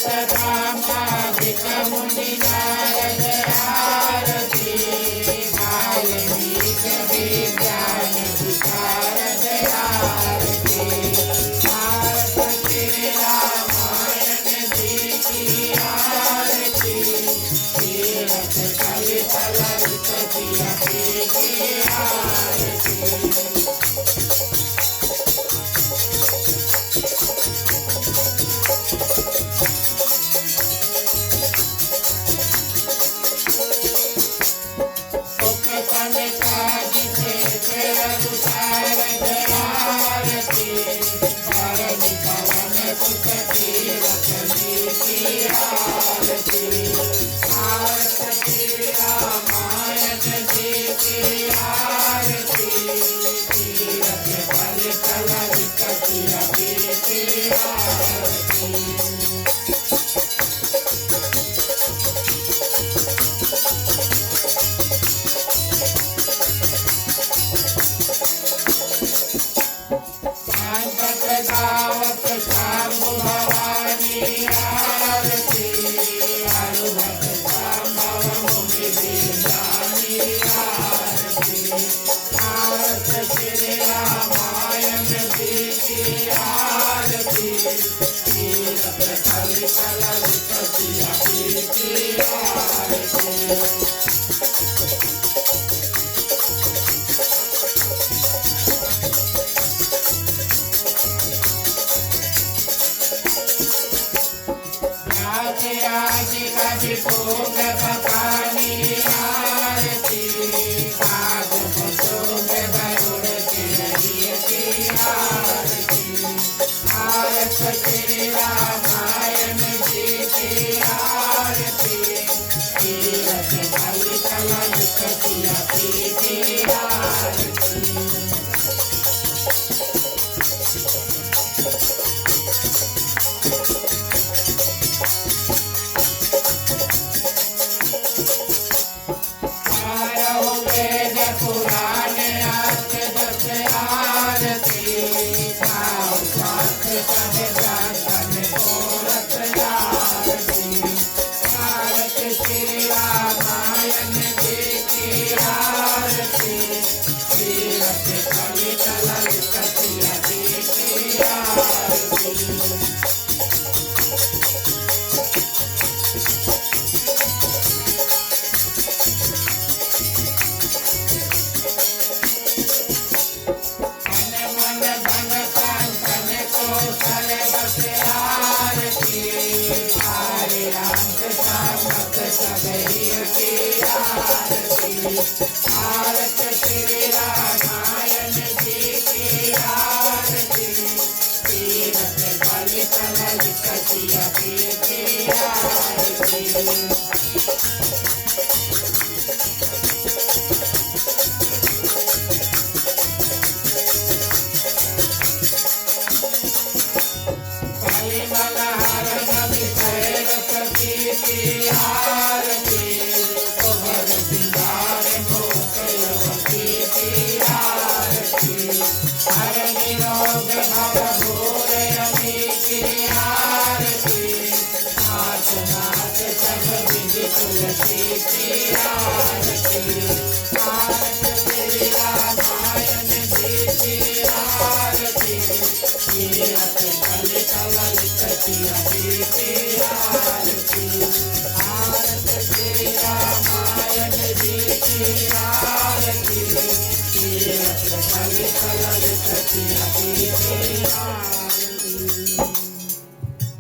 सदामादिक मुनि नारद आरती वाल्मीकि विज्ञान विशारद आरती भारत श्री रामायण जी की आरती तीरथ कलित ललित जियति की आरती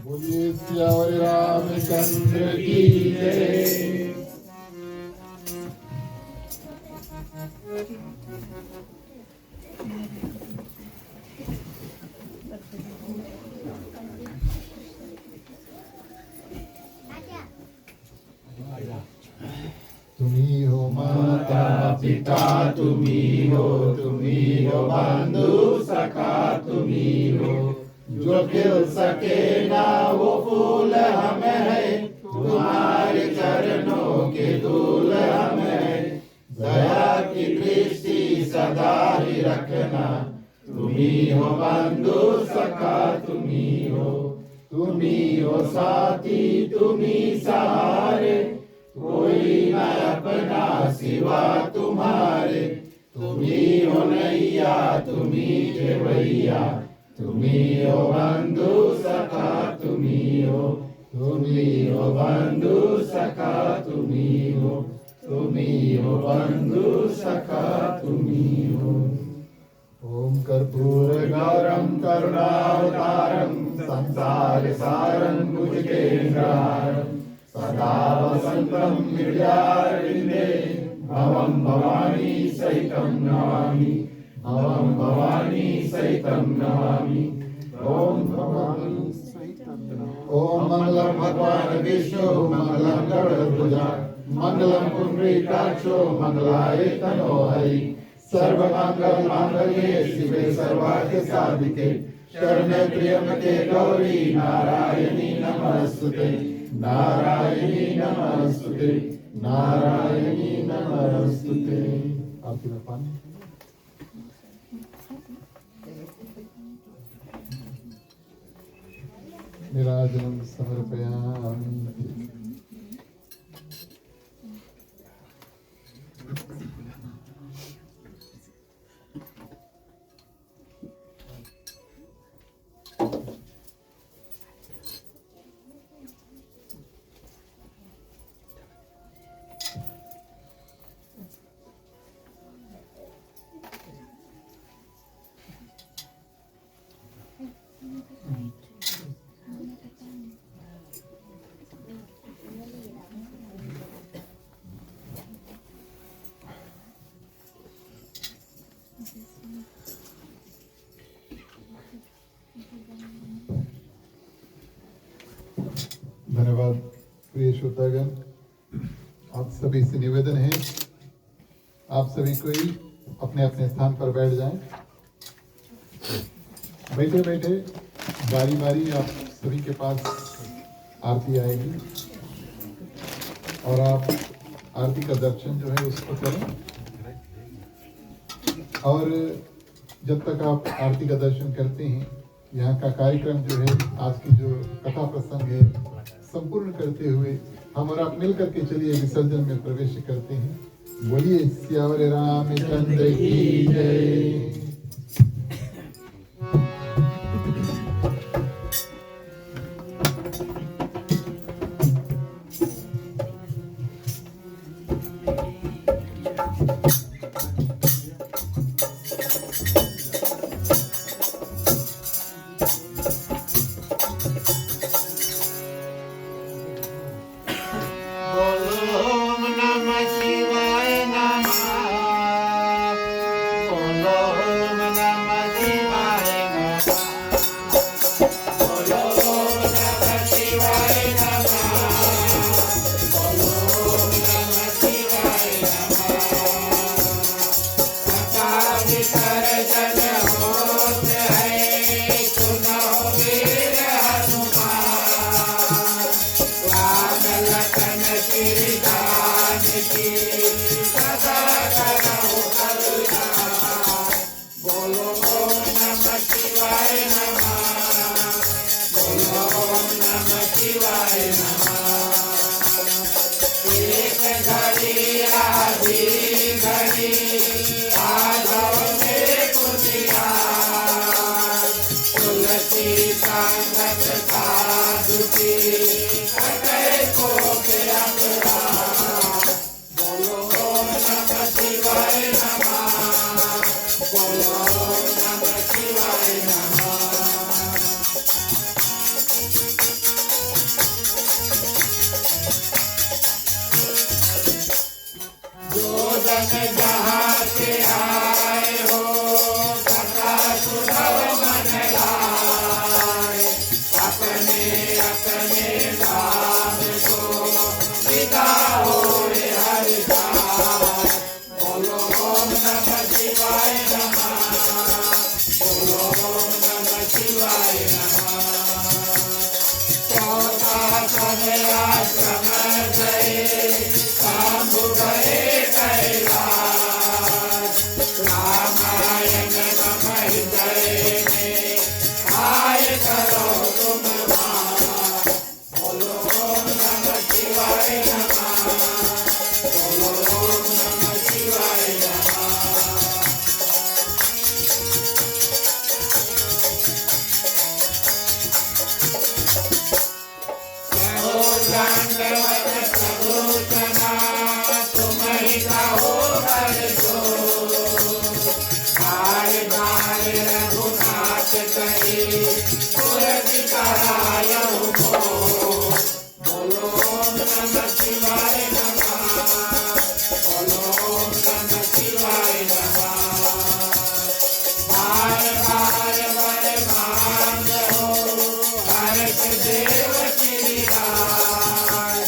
बोलिए सियावर रामचंद्र की जय। तुम्ही हो माता पिता, तुम्ही हो बंधु सखा, तुम्ही हो जो खिल सके ना वो फूल हमें है, तुम्हारे चरणों के धूल हमें है। दया की दृष्टि सदा ही रखना, तुम्ही हो बंधु सखा, तुम्ही हो तुम्ही हो साथी तुम्ही सहारे, कोई न अपना सिवा तुम्हारे। तुम्ही हो नैया तुम्ही केवैया, तुम्ही हो बंधु सखा तुम्ही हो, तुम्ही हो बंधु सखा तुम्ही हो, तुम्ही हो बंधु सखा तुम्ही हो। ओम कर्पूरगौरं करुणावतारं संसार सारं भुजगेन्द्रहारं, सदा वसन्तं हृदयारविन्दे भवं भवानी सहितं नमामि, भवं भवानी सहितं नमामि। ओम भवानी सहितं नमामि। ओम मंगलम भगवान विष्णु मंगलम गरुड़ध्वज मंगलम पुंडरीकाक्षो मंगलाय तनो हरि, सर्वमंगल मांगल्ये शिवे सर्वार्थ साधिके, शरण्ये त्र्यंबके गौरी नारायणी नमस्तुते, नारायणी नमस्तुते, नारायणी नमस्तुते। आपकी में पानी निराजनं समर्पयामि। धन्यवाद प्रिय श्रोतागण। आप सभी से निवेदन है, आप सभी कोई अपने अपने स्थान पर बैठ जाएं। बैठे बैठे बारी बारी आप सभी के पास आरती आएगी और आप आरती का दर्शन जो है उसको करें। और जब तक आप आरती का दर्शन करते हैं, यहाँ का कार्यक्रम जो है, आज की जो कथा प्रसंग है, संपूर्ण करते हुए हम और आप मिल करके चलिए विसर्जन में प्रवेश करते हैं। बोलिए सियावर रामचंद्र की जय। अपने अपने नाम को दंडवत प्रभु तना तुम ही कहो हर जो बार बार रघुनाथ कहे तुरंत करायो को बोलो ओम नमः शिवाय नमः बोलो ओम नमः शिवाय नमः बार बार वर मांग हो हर्ष देव श्री राय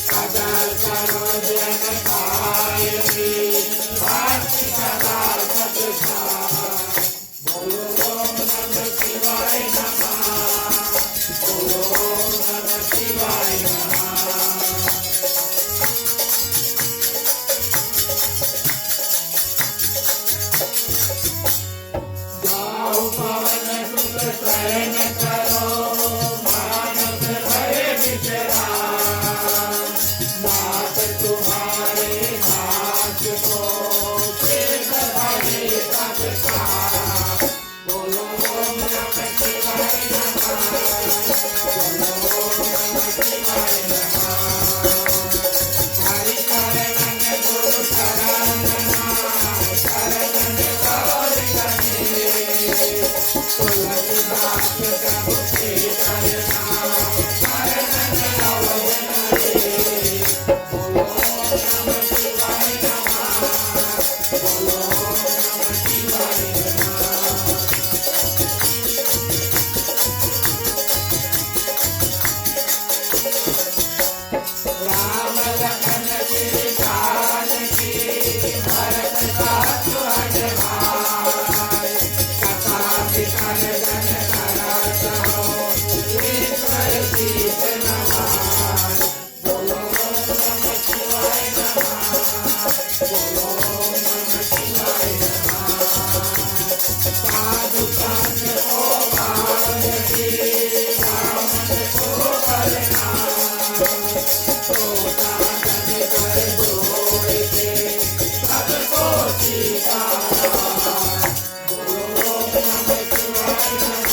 सदल सरोज जन पायनी भक्ति सदा सतसाय बोलो ओम नमः शिवाय नमः बोलो ओम नमः शिवाय नमः जाओ पवन सुत शयन करो मानस भय विचराम नाथ तुम्हारे हाथ को सिद्ध भये सब काम बोलो ओम नमः शिवाय नमः बोलो ओम नमः शिवाय नमः हरि शरण गुरु शरण शरण गौर गणे तुलसीदास प्रभु के चरना शरण लवण रे बोलो ओम नमः शिवाय नमः बोलो ओम नमः शिवाय नमः राम लखन श्री जानकी भरत सातुअन भाई कथा विकल जन करत हो ईश्वर जीत नवाय बोलो ओम नमः शिवाय नमः बोलो ओम नमः शिवाय नमः साधु संत को बांधती ब्राह्मण को बरनाम सोता जन कर जोड़ के सबको सीताराम बोलो ओम नमः शिवाय नमः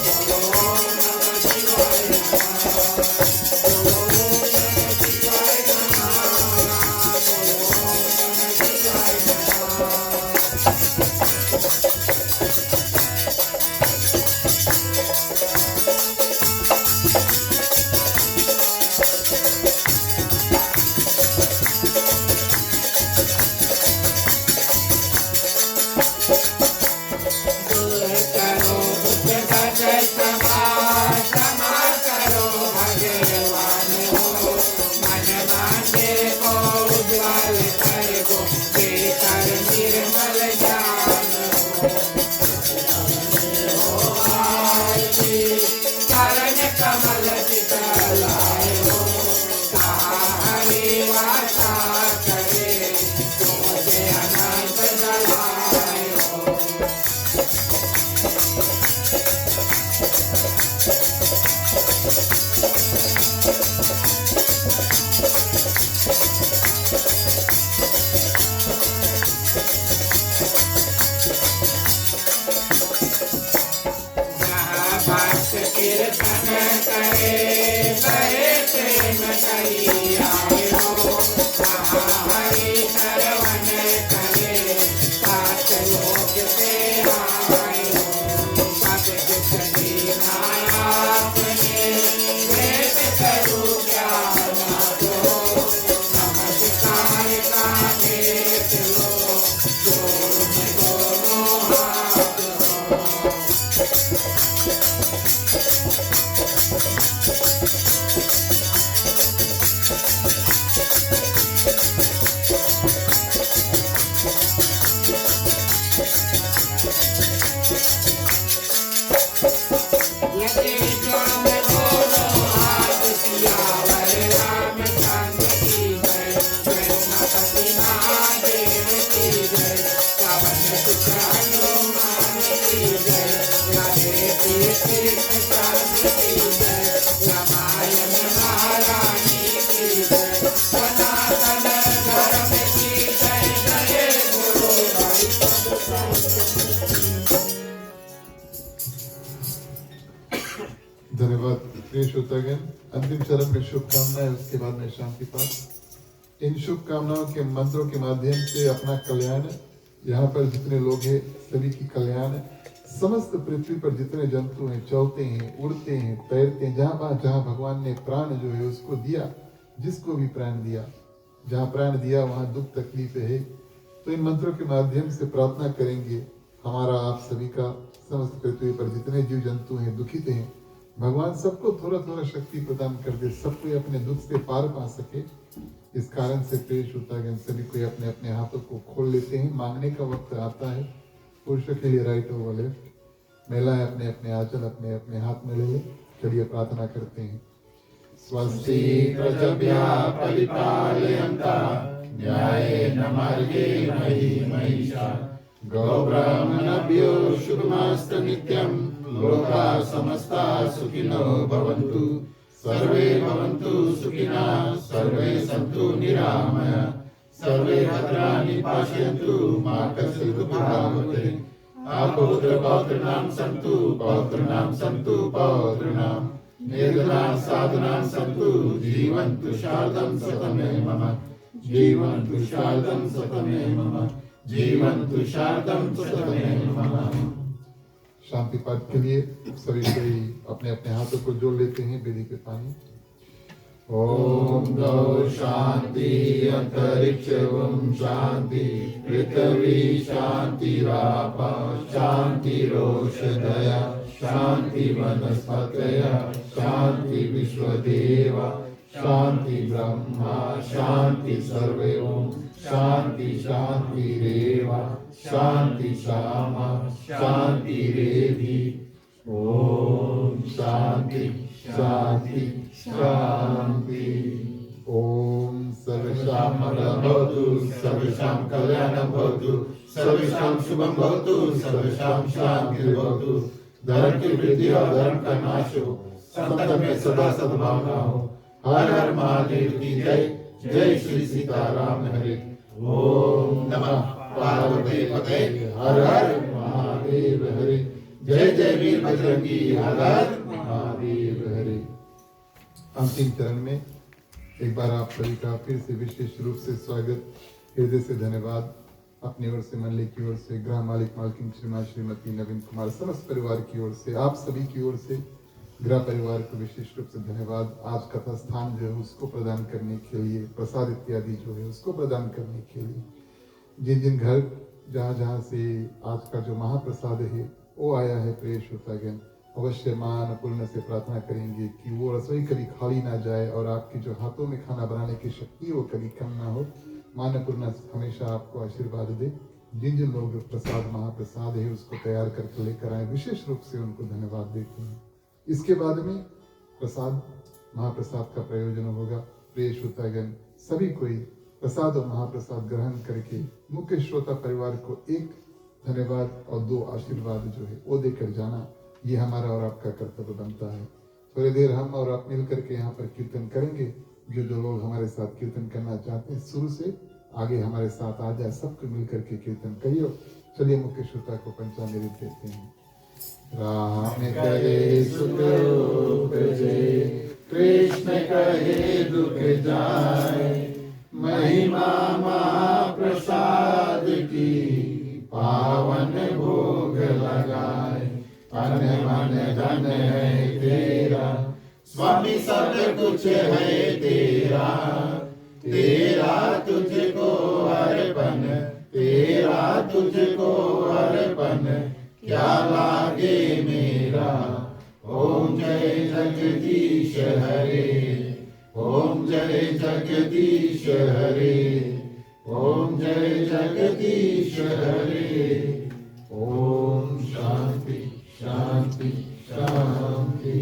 बोलो ओम नमः शिवाय नमः बोलो ओम नमः शिवाय नमः बोलो ओम नमः शिवाय नमः दूर करो दुख भजय क्षमा करो भगवान हो मन मांगे को उज्ज्वल कर गो बेकर निर्मल ज्ञान हो आरती चरण कमल चितलाय हो हरि वासा करे तुझे अनंत जलाय हो जहाँ भक्त कीर्तन करे बहे प्रेम कही आए हो जहाँ हरि श्रवण करे सात लोक से आए हो सब कुछ दीना आपने वेद करू ज्ञान दो नमस्कार का देख लो जोर में दोनों हाथ हो यदि ज्ञान बोलो हाथ सियावर रामचंद्र की जय जय माता महादेव की जय पवन सुत हनुमान की जय राधे कृष्ण चंद्र की जय रामायण महारानी की जय सनातन धर्म की जय जय गुरु वैष्णव संत धन्यवाद। प्रिय श्रोतागण, अंतिम चरण में शुभकामनाएं, उसके बाद में शांति पाठ। इन शुभकामनाओं के मंत्रों के माध्यम से अपना कल्याण, यहाँ पर जितने लोग हैं सभी की कल्याण, समस्त पृथ्वी पर जितने जंतु हैं, चलते हैं, उड़ते हैं, तैरते हैं, जहाँ भगवान ने प्राण जो है उसको दिया, जिसको भी प्राण दिया, जहाँ प्राण दिया वहाँ दुख तकलीफ है। तो इन मंत्रों के माध्यम से प्रार्थना करेंगे हमारा आप सभी का, समस्त पृथ्वी पर जितने जीव जंतु हैं, दुखित हैं, भगवान सबको थोड़ा थोड़ा शक्ति प्रदान कर दे, सबको अपने दुख से पार पा सके। इस कारण से प्रिय श्रोतागण, सभी कोई अपने अपने हाथों को खोल लेते हैं। मांगने का वक्त आता है। पुरुषों के लिए राइट और लेफ्ट, महिलाएं अपने अपने आंचल अपने अपने हाथ में ले ले। चलिए प्रार्थना करते हैं। स्वस्ति प्रजभ्यः परिपालयन्तः न्यायेन मार्गेण महीं महिषाः गोब्राह्मणेभ्यो शुभमस्तु नित्यं। लोकाः समस्ताः सुखिनो भवन्तु। सर्वे भवन्तु सुखिनः, सर्वे सन्तु निरामयाः, सर्वे भद्राणि पश्यन्तु, मा कश्चित् दुःखभाग्। अपौत्रपौत्राणां सन्तु, पौत्राणां सन्तु पौत्राणां, निर्धनाः साधुनां सन्तु, जीवन्तु शारदं शतमे मम, जीवन्तु शारदं शतमे मम, जीवन्तु शारदं शतमे मम। शांति पाठ के लिए सभी कोई अपने अपने हाथों को जोड़ लेते हैं। बेदी पे पानी। ओम गौ शांति अंतरिक्ष ओम शांति पृथ्वी शांतिराप शांतिरोषधय शांति वनस्पतयः शांति विश्वदेव शांति ब्रह्मा शांति सर्वे ओम शांति शांतिरेव शांति सामा शांतिरेधि। ओम शांति शांति शांति। ओम सर्वेषां मंगलं भवतु, सर्वेषां कल्याणं भवतु, सर्वेषां शुभं भवतु, सर्वेषां शान्तिर्भवतु। धर्म की वृद्धि और धर्म का नाश हो, संतन में सदा सद्भावना हो। हर हर महादेव की जय। जय श्री सीताराम हरे। ओम नमः पार्वती पते। हर हर महादेव हरे। जय जय वीर बजरंगी। हर हर महादेव हरे। अंतिम चरण में एक बार आप सभी का फिर से विशेष रूप से स्वागत, हृदय से धन्यवाद। अपनी ओर से, मंडली की ओर से, गृह मालिक मालकिन श्रीमान श्रीमती नवीन कुमार, समस्त परिवार की ओर से, आप सभी की ओर से गृह परिवार को विशेष रूप से धन्यवाद। आज कथा स्थान जो है उसको प्रदान करने के लिए, प्रसाद इत्यादि जो है उसको प्रदान करने के लिए, जिन जिन घर जहाँ जहाँ से आज का जो महाप्रसाद है वो आया है, प्रिय श्रोतागण, अवश्य मां अन्नपूर्णा से प्रार्थना करेंगे कि वो रसोई कभी खाली ना जाए और आपके जो हाथों में खाना बनाने की शक्ति है वो कभी कम ना हो। मां अन्नपूर्णा हमेशा आपको आशीर्वाद दे। जिन जिन लोग प्रसाद महाप्रसाद है उसको तैयार करके लेकर आए, विशेष रूप से उनको धन्यवाद देते हैं। इसके बाद में प्रसाद महाप्रसाद का प्रयोजन होगा। प्रिय श्रोतागण, सभी कोई प्रसाद और महाप्रसाद ग्रहण करके मुख्य श्रोता परिवार को एक धन्यवाद और दो आशीर्वाद जो है वो देकर जाना, ये हमारा और आपका कर्तव्य बनता है। थोड़ी देर हम और आप मिल करके यहाँ पर कीर्तन करेंगे। जो लोग हमारे साथ कीर्तन करना चाहते हैं शुरू से आगे हमारे साथ आ जाए, सबको मिल करके कीर्तन करिए। चलिए मुख्य श्रोता को पंचामृत देते हैं। राम कहे सुख उपजे, कृष्ण कहे दुख जाए, महिमा महाप्रसाद की पावन भोग लगाए। तन मन धन है तेरा, स्वामी सब कुछ है तेरा, तेरा तुझको अर्पण, तेरा तुझको अर्पण, क्या लागे मेरा। ओम जय जगदीश हरे, ओम जय जगदीश हरे, ओम जय जगदीश हरे। ओम शांति शांति शांति।